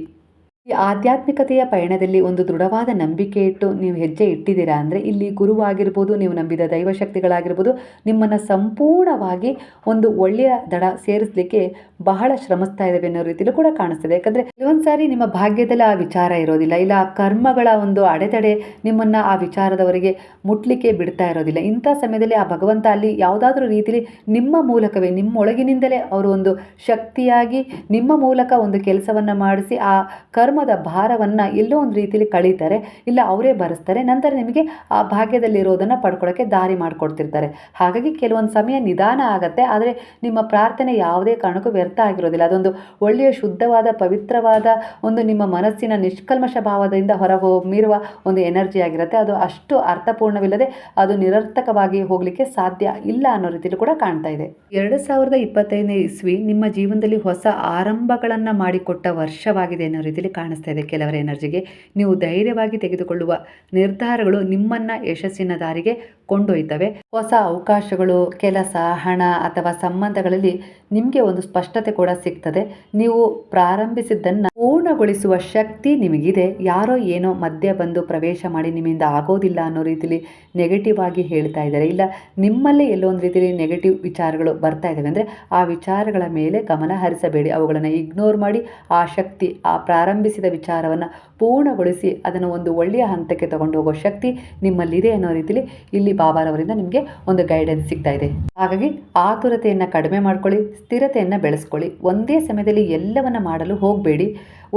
ಈ ಆಧ್ಯಾತ್ಮಿಕತೆಯ ಪಯಣದಲ್ಲಿ ಒಂದು ದೃಢವಾದ ನಂಬಿಕೆ ಇಟ್ಟು ನೀವು ಹೆಜ್ಜೆ ಇಟ್ಟಿದ್ದೀರಾ ಅಂದರೆ ಇಲ್ಲಿ ಗುರುವಾಗಿರ್ಬೋದು, ನೀವು ನಂಬಿದ ದೈವಶಕ್ತಿಗಳಾಗಿರ್ಬೋದು, ನಿಮ್ಮನ್ನು ಸಂಪೂರ್ಣವಾಗಿ ಒಂದು ಒಳ್ಳೆಯ ದಡ ಸೇರಿಸಲಿಕ್ಕೆ ಬಹಳ ಶ್ರಮಿಸ್ತಾ ಇದ್ದಾವೆ ಅನ್ನೋ ರೀತಿಯಲ್ಲೂ ಕೂಡ ಕಾಣಿಸ್ತಿದೆ. ಯಾಕಂದರೆ ಕೆಲವೊಂದು ಸಾರಿ ನಿಮ್ಮ ಭಾಗ್ಯದಲ್ಲಿ ಆ ವಿಚಾರ ಇರೋದಿಲ್ಲ, ಇಲ್ಲ ಆ ಕರ್ಮಗಳ ಒಂದು ಅಡೆತಡೆ ನಿಮ್ಮನ್ನು ಆ ವಿಚಾರದವರೆಗೆ ಮುಟ್ಲಿಕ್ಕೆ ಬಿಡ್ತಾ ಇರೋದಿಲ್ಲ. ಇಂಥ ಸಮಯದಲ್ಲಿ ಆ ಭಗವಂತ ಅಲ್ಲಿ ಯಾವುದಾದ್ರೂ ರೀತಿಯಲ್ಲಿ ನಿಮ್ಮ ಮೂಲಕವೇ, ನಿಮ್ಮೊಳಗಿನಿಂದಲೇ ಅವರು ಒಂದು ಶಕ್ತಿಯಾಗಿ ನಿಮ್ಮ ಮೂಲಕ ಒಂದು ಕೆಲಸವನ್ನು ಮಾಡಿಸಿ ಆ ಕರ್ಮದ ಭಾರವನ್ನು ಎಲ್ಲೋ ಒಂದು ರೀತಿಯಲ್ಲಿ ಕಳೀತಾರೆ, ಇಲ್ಲ ಅವರೇ ಭರಿಸ್ತಾರೆ. ನಂತರ ನಿಮಗೆ ಆ ಭಾಗ್ಯದಲ್ಲಿರೋದನ್ನು ಪಡ್ಕೊಳ್ಳೋಕ್ಕೆ ದಾರಿ ಮಾಡಿಕೊಡ್ತಿರ್ತಾರೆ. ಹಾಗಾಗಿ ಕೆಲವೊಂದು ಸಮಯ ನಿಧಾನ ಆಗುತ್ತೆ, ಆದರೆ ನಿಮ್ಮ ಪ್ರಾರ್ಥನೆ ಯಾವುದೇ ಕಾರಣಕ್ಕೂ ವ್ಯರ್ಥ ಆಗಿರೋದಿಲ್ಲ. ಅದೊಂದು ಒಳ್ಳೆಯ ಶುದ್ಧವಾದ ಪವಿತ್ರವಾದ ಒಂದು ನಿಮ್ಮ ಮನಸ್ಸಿನ ನಿಷ್ಕಲ್ಮಶ ಭಾವದಿಂದ ಹೊರಹೊಮ್ಮಿರುವ ಒಂದು ಎನರ್ಜಿ ಆಗಿರುತ್ತೆ. ಅದು ಅಷ್ಟು ಅರ್ಥಪೂರ್ಣವಿಲ್ಲದೆ ಅದು ನಿರರ್ಥಕವಾಗಿ ಹೋಗಲಿಕ್ಕೆ ಸಾಧ್ಯ ಇಲ್ಲ ಅನ್ನೋ ರೀತಿಯಲ್ಲಿ ಕೂಡ ಕಾಣ್ತಾ ಇದೆ. 2025ನೇ ಇಸ್ವಿ ನಿಮ್ಮ ಜೀವನದಲ್ಲಿ ಹೊಸ ಆರಂಭಗಳನ್ನು ಮಾಡಿಕೊಟ್ಟ ವರ್ಷವಾಗಿದೆ ಅನ್ನೋ ರೀತಿಯಲ್ಲಿ ಕಾಣಿಸ್ತಾ ಇದೆ. ಕೆಲವರ ಎನರ್ಜಿಗೆ ನೀವು ಧೈರ್ಯವಾಗಿ ತೆಗೆದುಕೊಳ್ಳುವ ನಿರ್ಧಾರಗಳು ನಿಮ್ಮನ್ನು ಯಶಸ್ಸಿನ ದಾರಿಗೆ ಕೊಂಡೊಯ್ತವೆ. ಹೊಸ ಅವಕಾಶಗಳು, ಕೆಲಸ, ಹಣ ಅಥವಾ ಸಂಬಂಧಗಳಲ್ಲಿ ನಿಮಗೆ ಒಂದು ಸ್ಪಷ್ಟತೆ ಕೂಡ ಸಿಗ್ತದೆ. ನೀವು ಪ್ರಾರಂಭಿಸಿದ್ದನ್ನು ಪೂರ್ಣಗೊಳಿಸುವ ಶಕ್ತಿ ನಿಮಗಿದೆ. ಯಾರೋ ಏನೋ ಮಧ್ಯೆ ಬಂದು ಪ್ರವೇಶ ಮಾಡಿ ನಿಮ್ಮಿಂದ ಆಗೋದಿಲ್ಲ ಅನ್ನೋ ರೀತಿಯಲ್ಲಿ ನೆಗೆಟಿವ್ ಆಗಿ ಹೇಳ್ತಾ ಇದ್ದಾರೆ, ಇಲ್ಲ ನಿಮ್ಮಲ್ಲೇ ಎಲ್ಲೋ ಒಂದು ರೀತಿಯಲ್ಲಿ ನೆಗೆಟಿವ್ ವಿಚಾರಗಳು ಬರ್ತಾ ಇದ್ದಾವೆ ಅಂದರೆ ಆ ವಿಚಾರಗಳ ಮೇಲೆ ಗಮನ ಹರಿಸಬೇಡಿ. ಅವುಗಳನ್ನು ಇಗ್ನೋರ್ ಮಾಡಿ ಆ ಶಕ್ತಿ, ಆ ಪ್ರಾರಂಭಿಸಿದ ವಿಚಾರವನ್ನು ಪೂರ್ಣಗೊಳಿಸಿ ಅದನ್ನು ಒಂದು ಒಳ್ಳೆಯ ಹಂತಕ್ಕೆ ತಗೊಂಡು ಹೋಗೋ ಶಕ್ತಿ ನಿಮ್ಮಲ್ಲಿದೆ ಅನ್ನೋ ರೀತಿಯಲ್ಲಿ ಇಲ್ಲಿ ಬಾಬಾರವರಿಂದ ನಿಮಗೆ ಒಂದು ಗೈಡೆನ್ಸ್ ಸಿಗ್ತಾ ಇದೆ. ಹಾಗಾಗಿ ಆತುರತೆಯನ್ನು ಕಡಿಮೆ ಮಾಡ್ಕೊಳ್ಳಿ, ಸ್ಥಿರತೆಯನ್ನು ಬೆಳೆಸ್ಕೊಳ್ಳಿ. ಒಂದೇ ಸಮಯದಲ್ಲಿ ಎಲ್ಲವನ್ನ ಮಾಡಲು ಹೋಗಬೇಡಿ.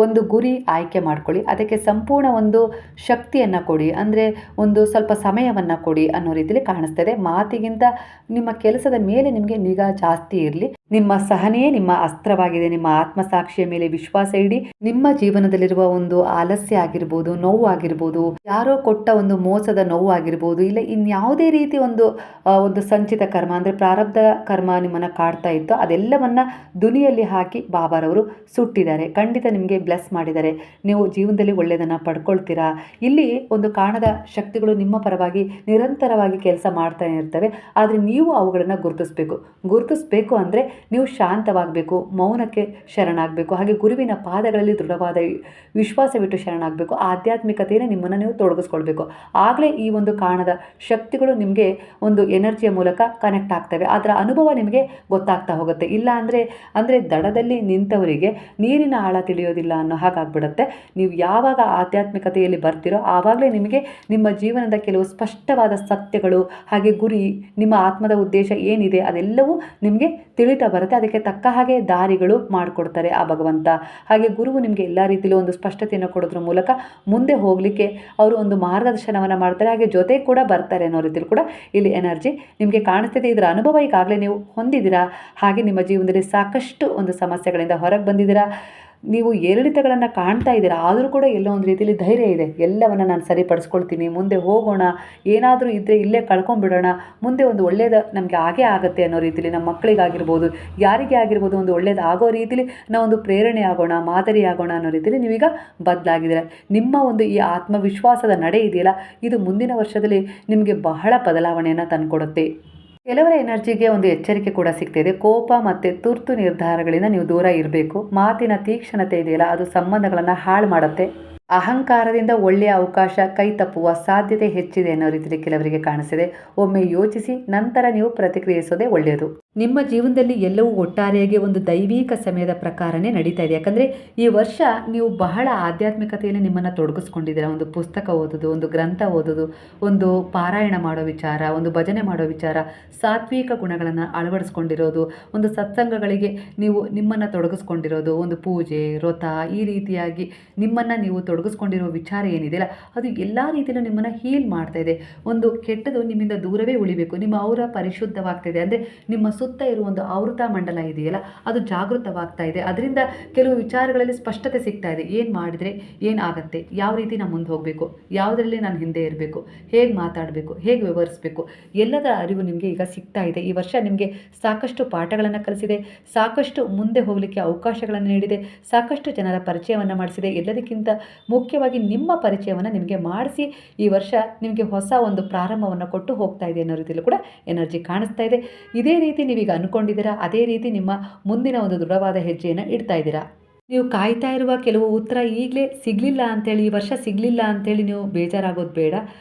ಒಂದು ಗುರಿ ಆಯ್ಕೆ ಮಾಡ್ಕೊಳ್ಳಿ, ಅದಕ್ಕೆ ಸಂಪೂರ್ಣ ಒಂದು ಶಕ್ತಿಯನ್ನು ಕೊಡಿ, ಅಂದರೆ ಒಂದು ಸ್ವಲ್ಪ ಸಮಯವನ್ನು ಕೊಡಿ ಅನ್ನೋ ರೀತಿಯಲ್ಲಿ ಕಾಣಿಸ್ತದೆ. ಮಾತಿಗಿಂತ ನಿಮ್ಮ ಕೆಲಸದ ಮೇಲೆ ನಿಮಗೆ ನಿಗಾ ಜಾಸ್ತಿ ಇರಲಿ. ನಿಮ್ಮ ಸಹನೆಯೇ ನಿಮ್ಮ ಅಸ್ತ್ರವಾಗಿದೆ. ನಿಮ್ಮ ಆತ್ಮಸಾಕ್ಷಿಯ ಮೇಲೆ ವಿಶ್ವಾಸ ಇಡಿ. ನಿಮ್ಮ ಜೀವನದಲ್ಲಿರುವ ಒಂದು ಆಲಸ್ಯ ಆಗಿರ್ಬೋದು, ನೋವು ಆಗಿರ್ಬೋದು, ಯಾರೋ ಕೊಟ್ಟ ಒಂದು ಮೋಸದ ನೋವು ಆಗಿರ್ಬೋದು, ಇಲ್ಲ ಇನ್ಯಾವುದೇ ರೀತಿ ಒಂದು ಸಂಚಿತ ಕರ್ಮ ಅಂದರೆ ಪ್ರಾರಬ್ಧ ಕರ್ಮ ನಿಮ್ಮನ್ನು ಕಾಡ್ತಾ ಇತ್ತು, ಅದೆಲ್ಲವನ್ನ ದುನಿಯಲ್ಲಿ ಹಾಕಿ ಬಾಬಾರವರು ಸುಟ್ಟಿದ್ದಾರೆ. ಖಂಡಿತ ನಿಮಗೆ ಬ್ಲೆಸ್ ಮಾಡಿದ್ದಾರೆ. ನೀವು ಜೀವನದಲ್ಲಿ ಒಳ್ಳೆಯದನ್ನು ಪಡ್ಕೊಳ್ತೀರಾ. ಇಲ್ಲಿ ಒಂದು ಕಾಣದ ಶಕ್ತಿಗಳು ನಿಮ್ಮ ಪರವಾಗಿ ನಿರಂತರವಾಗಿ ಕೆಲಸ ಮಾಡ್ತಾನೆ ಇರ್ತವೆ. ಆದರೆ ನೀವು ಅವುಗಳನ್ನು ಗುರುತಿಸಬೇಕು ಅಂದರೆ ನೀವು ಶಾಂತವಾಗಬೇಕು, ಮೌನಕ್ಕೆ ಶರಣಾಗಬೇಕು, ಹಾಗೆ ಗುರುವಿನ ಪಾದಗಳಲ್ಲಿ ದೃಢವಾದ ವಿಶ್ವಾಸವಿಟ್ಟು ಶರಣಾಗಬೇಕು. ಆಧ್ಯಾತ್ಮಿಕತೆಯನ್ನು ನಿಮ್ಮನ್ನು ನೀವು ತೊಡಗಿಸ್ಕೊಳ್ಬೇಕು. ಆಗಲೇ ಈ ಒಂದು ಕಾಣದ ಶಕ್ತಿಗಳು ನಿಮಗೆ ಒಂದು ಎನರ್ಜಿಯ ಮೂಲಕ ಕನೆಕ್ಟ್ ಆಗ್ತವೆ. ಅದರ ಅನುಭವ ನಿಮಗೆ ಗೊತ್ತಾಗ್ತಾ ಹೋಗುತ್ತೆ. ಇಲ್ಲ ಅಂದರೆ ದಡದಲ್ಲಿ ನಿಂತವರಿಗೆ ನೀರಿನ ಆಳ ತಿಳಿಯೋದಿಲ್ಲ ಅನ್ನೋ ಹಾಗಾಗ್ಬಿಡುತ್ತೆ. ನೀವು ಯಾವಾಗ ಆಧ್ಯಾತ್ಮಿಕತೆಯಲ್ಲಿ ಬರ್ತೀರೋ ಆವಾಗಲೇ ನಿಮಗೆ ನಿಮ್ಮ ಜೀವನದ ಕೆಲವು ಸ್ಪಷ್ಟವಾದ ಸತ್ಯಗಳು, ಹಾಗೆ ಗುರಿ, ನಿಮ್ಮ ಆತ್ಮದ ಉದ್ದೇಶ ಏನಿದೆ ಅದೆಲ್ಲವೂ ನಿಮಗೆ ತಿಳಿತಾ ಬರುತ್ತೆ. ಅದಕ್ಕೆ ತಕ್ಕ ಹಾಗೆ ದಾರಿಗಳು ಮಾಡಿಕೊಡ್ತಾರೆ ಆ ಭಗವಂತ. ಹಾಗೆ ಗುರುವು ನಿಮಗೆ ಎಲ್ಲ ರೀತಿಯಲ್ಲೂ ಒಂದು ಸ್ಪಷ್ಟತೆಯನ್ನು ಕೊಡೋದ್ರ ಮೂಲಕ ಮುಂದೆ ಹೋಗಲಿಕ್ಕೆ ಅವರು ಒಂದು ಮಾರ್ಗದರ್ಶನವನ್ನು ಮಾಡ್ತಾರೆ. ಹಾಗೆ ಜೊತೆ ಕೂಡ ಬರ್ತಾರೆ ಅನ್ನೋ ರೀತಿಯಲ್ಲಿ ಕೂಡ ಇಲ್ಲಿ ಎನರ್ಜಿ ನಿಮಗೆ ಕಾಣಿಸ್ತಿದೆ. ಇದರ ಅನುಭವ ಈಗಾಗಲೇ ನೀವು ಹೊಂದಿದ್ದೀರಾ. ಹಾಗೆ ನಿಮ್ಮ ಜೀವನದಲ್ಲಿ ಸಾಕಷ್ಟು ಒಂದು ಸಮಸ್ಯೆಗಳಿಂದ ಹೊರಗೆ ಬಂದಿದ್ದೀರಾ. ನೀವು ಏರಿಳಿತಗಳನ್ನು ಕಾಣ್ತಾ ಇದ್ದೀರಾ, ಆದರೂ ಕೂಡ ಎಲ್ಲೋ ಒಂದು ರೀತಿಯಲ್ಲಿ ಧೈರ್ಯ ಇದೆ. ಎಲ್ಲವನ್ನು ನಾನು ಸರಿಪಡಿಸ್ಕೊಳ್ತೀನಿ, ಮುಂದೆ ಹೋಗೋಣ, ಏನಾದರೂ ಇದ್ದರೆ ಇಲ್ಲೇ ಕಳ್ಕೊಂಡ್ಬಿಡೋಣ, ಮುಂದೆ ಒಂದು ಒಳ್ಳೆಯದು ನಮಗೆ ಆಗೇ ಆಗುತ್ತೆ ಅನ್ನೋ ರೀತಿಯಲ್ಲಿ ನಮ್ಮ ಮಕ್ಕಳಿಗಾಗಿರ್ಬೋದು, ಯಾರಿಗೇ ಆಗಿರ್ಬೋದು, ಒಂದು ಒಳ್ಳೇದು ಆಗೋ ರೀತಿಲಿ ನಾವೊಂದು ಪ್ರೇರಣೆ ಆಗೋಣ, ಮಾದರಿ ಆಗೋಣ ಅನ್ನೋ ರೀತಿಯಲ್ಲಿ ನೀವೀಗ ಬದಲಾಗಿದ್ದೀರ. ನಿಮ್ಮ ಒಂದು ಈ ಆತ್ಮವಿಶ್ವಾಸದ ನಡೆ ಇದೆಯಲ್ಲ, ಇದು ಮುಂದಿನ ವರ್ಷದಲ್ಲಿ ನಿಮಗೆ ಬಹಳ ಬದಲಾವಣೆಯನ್ನು ತಂದುಕೊಡುತ್ತೆ. ಕೆಲವರ ಎನರ್ಜಿಗೆ ಒಂದು ಎಚ್ಚರಿಕೆ ಕೂಡ ಸಿಗ್ತಾಯಿದೆ. ಕೋಪ ಮತ್ತು ತುರ್ತು ನಿರ್ಧಾರಗಳಿಂದ ನೀವು ದೂರ ಇರಬೇಕು. ಮಾತಿನ ತೀಕ್ಷ್ಣತೆ ಇದೆಯಲ್ಲ, ಅದು ಸಂಬಂಧಗಳನ್ನು ಹಾಳು ಮಾಡುತ್ತೆ. ಅಹಂಕಾರದಿಂದ ಒಳ್ಳೆಯ ಅವಕಾಶ ಕೈ ತಪ್ಪುವ ಸಾಧ್ಯತೆ ಹೆಚ್ಚಿದೆ ಅನ್ನೋ ರೀತಿಯಲ್ಲಿ ಕೆಲವರಿಗೆ ಕಾಣಿಸಿದೆ. ಒಮ್ಮೆ ಯೋಚಿಸಿ ನಂತರ ನೀವು ಪ್ರತಿಕ್ರಿಯಿಸೋದೇ ಒಳ್ಳೆಯದು. ನಿಮ್ಮ ಜೀವನದಲ್ಲಿ ಎಲ್ಲವೂ ಒಟ್ಟಾರೆಯಾಗಿ ಒಂದು ದೈವಿಕ ಸಮಯದ ಪ್ರಕಾರನೇ ನಡೀತಾ ಇದೆ. ಯಾಕಂದರೆ ಈ ವರ್ಷ ನೀವು ಬಹಳ ಆಧ್ಯಾತ್ಮಿಕತೆಯಲ್ಲಿ ನಿಮ್ಮನ್ನು ತೊಡಗಿಸ್ಕೊಂಡಿದ್ದೀರಾ. ಒಂದು ಪುಸ್ತಕ ಓದೋದು, ಒಂದು ಗ್ರಂಥ ಓದೋದು, ಒಂದು ಪಾರಾಯಣ ಮಾಡೋ ವಿಚಾರ, ಒಂದು ಭಜನೆ ಮಾಡೋ ವಿಚಾರ, ಸಾತ್ವಿಕ ಗುಣಗಳನ್ನು ಅಳವಡಿಸ್ಕೊಂಡಿರೋದು, ಒಂದು ಸತ್ಸಂಗಗಳಿಗೆ ನೀವು ನಿಮ್ಮನ್ನು ತೊಡಗಿಸ್ಕೊಂಡಿರೋದು, ಒಂದು ಪೂಜೆ ವ್ರತ ಈ ರೀತಿಯಾಗಿ ನಿಮ್ಮನ್ನು ನೀವು ತೊಡಗಿಸ್ಕೊಂಡಿರೋ ವಿಚಾರ ಏನಿದೆಯಲ್ಲ, ಅದು ಎಲ್ಲ ರೀತಿಯಲ್ಲೂ ನಿಮ್ಮನ್ನು ಹೀಲ್ ಮಾಡ್ತಾ ಇದೆ. ಒಂದು ಕೆಟ್ಟದು ನಿಮ್ಮಿಂದ ದೂರವೇ ಉಳಿಬೇಕು. ನಿಮ್ಮ ಔರ ಪರಿಶುದ್ಧವಾಗ್ತಾಯಿದೆ. ಅಂದರೆ ನಿಮ್ಮ ಸುತ್ತ ಇರುವ ಒಂದು ಆವೃತ ಮಂಡಲ ಇದೆಯಲ್ಲ, ಅದು ಜಾಗೃತವಾಗ್ತಾ ಇದೆ. ಅದರಿಂದ ಕೆಲವು ವಿಚಾರಗಳಲ್ಲಿ ಸ್ಪಷ್ಟತೆ ಸಿಗ್ತಾ ಇದೆ. ಏನು ಮಾಡಿದರೆ ಏನಾಗತ್ತೆ, ಯಾವ ರೀತಿ ನಾನು ಮುಂದೆ ಹೋಗಬೇಕು, ಯಾವುದರಲ್ಲಿ ನಾನು ಹಿಂದೆ ಇರಬೇಕು, ಹೇಗೆ ಮಾತಾಡಬೇಕು, ಹೇಗೆ ವ್ಯವಹರಿಸಬೇಕು, ಎಲ್ಲದರ ಅರಿವು ನಿಮಗೆ ಈಗ ಸಿಗ್ತಾ ಇದೆ. ಈ ವರ್ಷ ನಿಮಗೆ ಸಾಕಷ್ಟು ಪಾಠಗಳನ್ನು ಕಲಿಸಿದೆ, ಸಾಕಷ್ಟು ಮುಂದೆ ಹೋಗಲಿಕ್ಕೆ ಅವಕಾಶಗಳನ್ನು ನೀಡಿದೆ, ಸಾಕಷ್ಟು ಜನರ ಪರಿಚಯವನ್ನು ಮಾಡಿಸಿದೆ. ಎಲ್ಲದಕ್ಕಿಂತ ಮುಖ್ಯವಾಗಿ ನಿಮ್ಮ ಪರಿಚಯವನ್ನು ನಿಮಗೆ ಮಾಡಿಸಿ ಈ ವರ್ಷ ನಿಮಗೆ ಹೊಸ ಒಂದು ಪ್ರಾರಂಭವನ್ನು ಕೊಟ್ಟು ಹೋಗ್ತಾ ಇದೆ ಅನ್ನೋ ರೀತಿಯಲ್ಲೂ ಕೂಡ ಎನರ್ಜಿ ಕಾಣಿಸ್ತಾ ಇದೆ. ಇದೇ ರೀತಿ ನೀವೀಗ ಅಂದ್ಕೊಂಡಿದ್ದೀರಾ, ಅದೇ ರೀತಿ ನಿಮ್ಮ ಮುಂದಿನ ಒಂದು ದೃಢವಾದ ಹೆಜ್ಜೆಯನ್ನು ಇಡ್ತಾ ಇದ್ದೀರಾ. ನೀವು ಕಾಯ್ತಾ ಇರುವ ಕೆಲವು ಉತ್ತರ ಈಗಲೇ ಸಿಗಲಿಲ್ಲ ಅಂಥೇಳಿ, ಈ ವರ್ಷ ಸಿಗಲಿಲ್ಲ ಅಂಥೇಳಿ ನೀವು ಬೇಜಾರಾಗೋದು ಬೇಡ.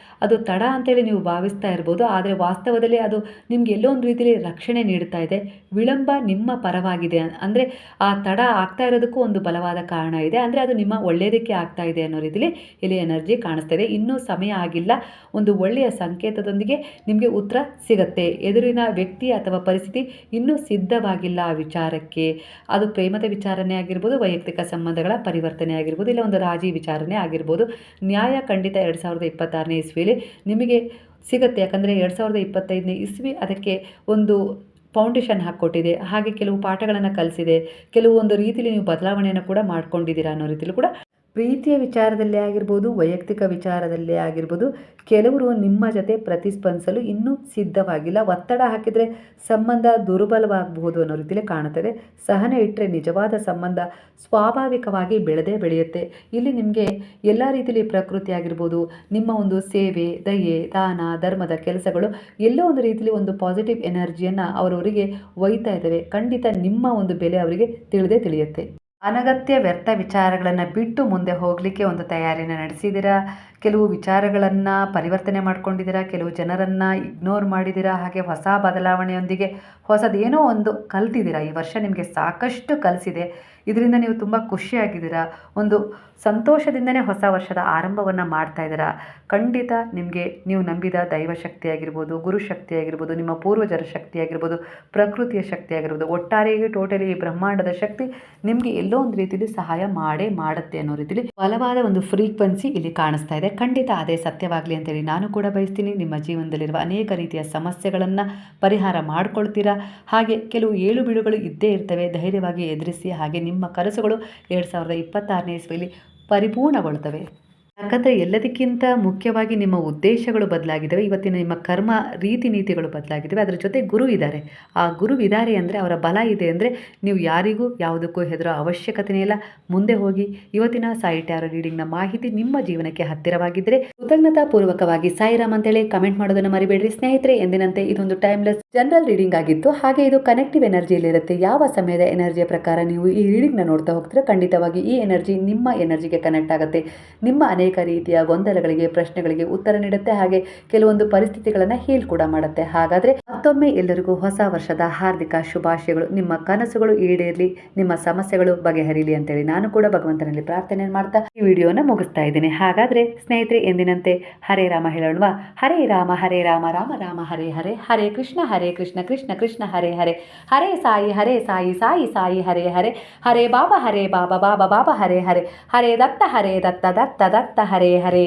ಅದು ತಡ ಅಂಥೇಳಿ ನೀವು ಭಾವಿಸ್ತಾ ಇರ್ಬೋದು, ಆದರೆ ವಾಸ್ತವದಲ್ಲಿ ಅದು ನಿಮ್ಗೆ ಎಲ್ಲೋ ಒಂದು ರೀತಿಯಲ್ಲಿ ರಕ್ಷಣೆ ನೀಡ್ತಾ ಇದೆ. ವಿಳಂಬ ನಿಮ್ಮ ಪರವಾಗಿದೆ. ಅಂದರೆ ಆ ತಡ ಆಗ್ತಾ ಇರೋದಕ್ಕೂ ಒಂದು ಬಲವಾದ ಕಾರಣ ಇದೆ. ಅಂದರೆ ಅದು ನಿಮ್ಮ ಒಳ್ಳೆಯದಕ್ಕೆ ಆಗ್ತಾ ಇದೆ ಅನ್ನೋ ರೀತಿಯಲ್ಲಿ ಇಲ್ಲಿ ಎನರ್ಜಿ ಕಾಣಿಸ್ತಾ ಇದೆ. ಇನ್ನೂ ಸಮಯ ಆಗಿಲ್ಲ. ಒಂದು ಒಳ್ಳೆಯ ಸಂಕೇತದೊಂದಿಗೆ ನಿಮಗೆ ಉತ್ತರ ಸಿಗುತ್ತೆ. ಎದುರಿನ ವ್ಯಕ್ತಿ ಅಥವಾ ಪರಿಸ್ಥಿತಿ ಇನ್ನೂ ಸಿದ್ಧವಾಗಿಲ್ಲ ಆ ವಿಚಾರಕ್ಕೆ. ಅದು ಪ್ರೇಮದ ವಿಚಾರನೇ ಆಗಿರ್ಬೋದು, ವೈಯಕ್ತಿಕ ಸಂಬಂಧಗಳ ಪರಿವರ್ತನೆ ಆಗಿರ್ಬೋದು, ಇಲ್ಲ ಒಂದು ರಾಜಿ ವಿಚಾರನೇ ಆಗಿರ್ಬೋದು. ನ್ಯಾಯ ಖಂಡಿತ 2026ನೇ ಇಸ್ವಿಯಲ್ಲಿ ನಿಮಗೆ ಸಿಗುತ್ತೆ. ಯಾಕಂದರೆ 2025ನೇ ಇಸ್ವಿ ಅದಕ್ಕೆ ಒಂದು ಫೌಂಡೇಶನ್ ಹಾಕ್ಕೊಟ್ಟಿದೆ. ಹಾಗೆ ಕೆಲವು ಪಾಠಗಳನ್ನು ಕಲಿಸಿದೆ, ಕೆಲವು ಒಂದು ರೀತಿಯಲ್ಲಿ ನೀವು ಬದಲಾವಣೆಯನ್ನು ಕೂಡ ಮಾಡ್ಕೊಂಡಿದ್ದೀರಾ ಅನ್ನೋ ರೀತಿಯಲ್ಲೂ ಕೂಡ. ಪ್ರೀತಿಯ ವಿಚಾರದಲ್ಲೇ ಆಗಿರ್ಬೋದು, ವೈಯಕ್ತಿಕ ವಿಚಾರದಲ್ಲೇ ಆಗಿರ್ಬೋದು, ಕೆಲವರು ನಿಮ್ಮ ಜೊತೆ ಪ್ರತಿಸ್ಪಂದಿಸಲು ಇನ್ನೂ ಸಿದ್ಧವಾಗಿಲ್ಲ. ಒತ್ತಡ ಹಾಕಿದರೆ ಸಂಬಂಧ ದುರ್ಬಲವಾಗಬಹುದು ಅನ್ನೋ ರೀತಿಯಲ್ಲಿ ಕಾಣುತ್ತದೆ. ಸಹನೆ ಇಟ್ಟರೆ ನಿಜವಾದ ಸಂಬಂಧ ಸ್ವಾಭಾವಿಕವಾಗಿ ಬೆಳೆಯುತ್ತೆ. ಇಲ್ಲಿ ನಿಮಗೆ ಎಲ್ಲ ರೀತಿಯಲ್ಲಿ ಪ್ರಕೃತಿ ಆಗಿರ್ಬೋದು, ನಿಮ್ಮ ಒಂದು ಸೇವೆ, ದಯೆ, ದಾನ, ಧರ್ಮದ ಕೆಲಸಗಳು ಎಲ್ಲೋ ಒಂದು ರೀತಿಯಲ್ಲಿ ಒಂದು ಪಾಸಿಟಿವ್ ಎನರ್ಜಿಯನ್ನು ಅವರವರಿಗೆ ಒಯ್ತಾ ಇದ್ದಾವೆ. ಖಂಡಿತ ನಿಮ್ಮ ಒಂದು ಬೆಲೆ ಅವರಿಗೆ ತಿಳಿಯುತ್ತೆ. ಅನಗತ್ಯ ವ್ಯರ್ಥ ವಿಚಾರಗಳನ್ನು ಬಿಟ್ಟು ಮುಂದೆ ಹೋಗಲಿಕ್ಕೆ ಒಂದು ತಯಾರಿನ ನಡೆಸಿದ್ದೀರಾ. ಕೆಲವು ವಿಚಾರಗಳನ್ನು ಪರಿವರ್ತನೆ ಮಾಡ್ಕೊಂಡಿದ್ದೀರಾ, ಕೆಲವು ಜನರನ್ನು ಇಗ್ನೋರ್ ಮಾಡಿದ್ದೀರಾ. ಹಾಗೆ ಹೊಸ ಬದಲಾವಣೆಯೊಂದಿಗೆ ಹೊಸದೇನೋ ಒಂದು ಕಲ್ತಿದ್ದೀರಾ. ಈ ವರ್ಷ ನಿಮಗೆ ಸಾಕಷ್ಟು ಕಲಿಸಿದೆ. ಇದರಿಂದ ನೀವು ತುಂಬ ಖುಷಿಯಾಗಿದ್ದೀರಾ. ಒಂದು ಸಂತೋಷದಿಂದನೇ ಹೊಸ ವರ್ಷದ ಆರಂಭವನ್ನು ಮಾಡ್ತಾ ಇದ್ದೀರಾ. ಖಂಡಿತ ನಿಮಗೆ ನೀವು ನಂಬಿದ ದೈವಶಕ್ತಿ ಆಗಿರ್ಬೋದು, ಗುರುಶಕ್ತಿ ಆಗಿರ್ಬೋದು, ನಿಮ್ಮ ಪೂರ್ವಜರ ಶಕ್ತಿ ಆಗಿರ್ಬೋದು, ಪ್ರಕೃತಿಯ ಶಕ್ತಿ ಆಗಿರ್ಬೋದು, ಒಟ್ಟಾರೆಯಾಗಿ ಟೋಟಲಿ ಈ ಬ್ರಹ್ಮಾಂಡದ ಶಕ್ತಿ ನಿಮಗೆ ಎಲ್ಲೋ ಒಂದು ರೀತಿಯಲ್ಲಿ ಸಹಾಯ ಮಾಡುತ್ತೆ ಅನ್ನೋ ರೀತಿಯಲ್ಲಿ ಬಲವಾದ ಒಂದು ಫ್ರೀಕ್ವೆನ್ಸಿ ಇಲ್ಲಿ ಕಾಣಿಸ್ತಾ ಇದೆ. ಖಂಡಿತ ಅದೇ ಸತ್ಯವಾಗಲಿ ಅಂತೇಳಿ ನಾನು ಕೂಡ ಬಯಸ್ತೀನಿ. ನಿಮ್ಮ ಜೀವನದಲ್ಲಿರುವ ಅನೇಕ ರೀತಿಯ ಸಮಸ್ಯೆಗಳನ್ನು ಪರಿಹಾರ ಮಾಡ್ಕೊಳ್ತೀರಾ. ಹಾಗೆ ಕೆಲವು ಏಳು ಬೀಳುಗಳು ಇದ್ದೇ ಇರ್ತವೆ. ಧೈರ್ಯವಾಗಿ ಎದುರಿಸಿ. ಹಾಗೆ ನಿಮ್ಮ ಕನಸುಗಳು 2026ನೇ ಇಸ್ವಿಯಲ್ಲಿ ಪರಿಪೂರ್ಣಗೊಳ್ತವೆ. ಯಾಕಂದರೆ ಎಲ್ಲದಕ್ಕಿಂತ ಮುಖ್ಯವಾಗಿ ನಿಮ್ಮ ಉದ್ದೇಶಗಳು ಬದಲಾಗಿದ್ದಾವೆ. ಇವತ್ತಿನ ನಿಮ್ಮ ಕರ್ಮ ರೀತಿ ನೀತಿಗಳು ಬದಲಾಗಿದ್ದಾವೆ. ಅದರ ಜೊತೆ ಗುರು ಇದ್ದಾರೆ. ಆ ಗುರು ಇದ್ದಾರೆ ಅಂದರೆ ಅವರ ಬಲ ಇದೆ ಅಂದರೆ ನೀವು ಯಾರಿಗೂ ಯಾವುದಕ್ಕೂ ಹೆದರೋ ಅವಶ್ಯಕತೆಯೇ ಇಲ್ಲ. ಮುಂದೆ ಹೋಗಿ. ಇವತ್ತಿನ ಸಾಯಿ ಟ್ಯಾರೋ ರೀಡಿಂಗ್ನ ಮಾಹಿತಿ ನಿಮ್ಮ ಜೀವನಕ್ಕೆ ಹತ್ತಿರವಾಗಿದ್ದರೆ ಕೃತಜ್ಞತಾಪೂರ್ವಕವಾಗಿ ಸಾಯಿರಾಮ್ ಅಂತೇಳಿ ಕಮೆಂಟ್ ಮಾಡೋದನ್ನು ಮರಿಬೇಡ್ರಿ. ಸ್ನೇಹಿತರೆ, ಎಂದಿನಂತೆ ಇದೊಂದು ಟೈಮ್ಲೆಸ್ ಜನರಲ್ ರೀಡಿಂಗ್ ಆಗಿತ್ತು. ಹಾಗೆ ಇದು ಕನೆಕ್ಟಿವ್ ಎನರ್ಜಿಯಲ್ಲಿರುತ್ತೆ. ಯಾವ ಸಮಯದ ಎನರ್ಜಿಯ ಪ್ರಕಾರ ನೀವು ಈ ರೀಡಿಂಗ್ನ ನೋಡ್ತಾ ಹೋಗ್ತೀರಾ, ಖಂಡಿತವಾಗಿ ಈ ಎನರ್ಜಿ ನಿಮ್ಮ ಎನರ್ಜಿಗೆ ಕನೆಕ್ಟ್ ಆಗುತ್ತೆ. ನಿಮ್ಮ ಅನೇಕ ರೀತಿಯ ಗೊಂದಲಗಳಿಗೆ, ಪ್ರಶ್ನೆಗಳಿಗೆ ಉತ್ತರ ನೀಡುತ್ತೆ. ಹಾಗೆ ಕೆಲವೊಂದು ಪರಿಸ್ಥಿತಿಗಳನ್ನು ಹೀಲ್ ಕೂಡ ಮಾಡುತ್ತೆ. ಹಾಗಾದರೆ ಮತ್ತೊಮ್ಮೆ ಎಲ್ಲರಿಗೂ ಹೊಸ ವರ್ಷದ ಹಾರ್ದಿಕ ಶುಭಾಶಯಗಳು. ನಿಮ್ಮ ಕನಸುಗಳು ಈಡೇರಲಿ, ನಿಮ್ಮ ಸಮಸ್ಯೆಗಳು ಬಗೆಹರಿಲಿ ಅಂತೇಳಿ ನಾನು ಕೂಡ ಭಗವಂತನಲ್ಲಿ ಪ್ರಾರ್ಥನೆ ಮಾಡ್ತಾ ಈ ವಿಡಿಯೋನ ಮುಗಿಸ್ತಾ ಇದ್ದೀನಿ. ಹಾಗಾದರೆ ಸ್ನೇಹಿತರೆ, ಎಂದಿನಂತೆ ಹರೇ ರಾಮ ಹೇಳೋಣವಾ? ಹರೇ ರಾಮ ರಾಮ ರಾಮ ಹರೇ ಹರೇ, ಹರೇ ಕೃಷ್ಣ ಕೃಷ್ಣ ಕೃಷ್ಣ ಹರೇ ಹರೇ, ಹರೇ ಸಾಯಿ ಸಾಯಿ ಸಾಯಿ ಹರೇ ಹರೇ, ಹರೇ ಬಾಬಾ ಬಾಬಾ ಬಾಬಾ ಹರೇ ಹರೇ, ಹರೇ ದತ್ತ ದತ್ತ ಹರೇ ಹರೇ.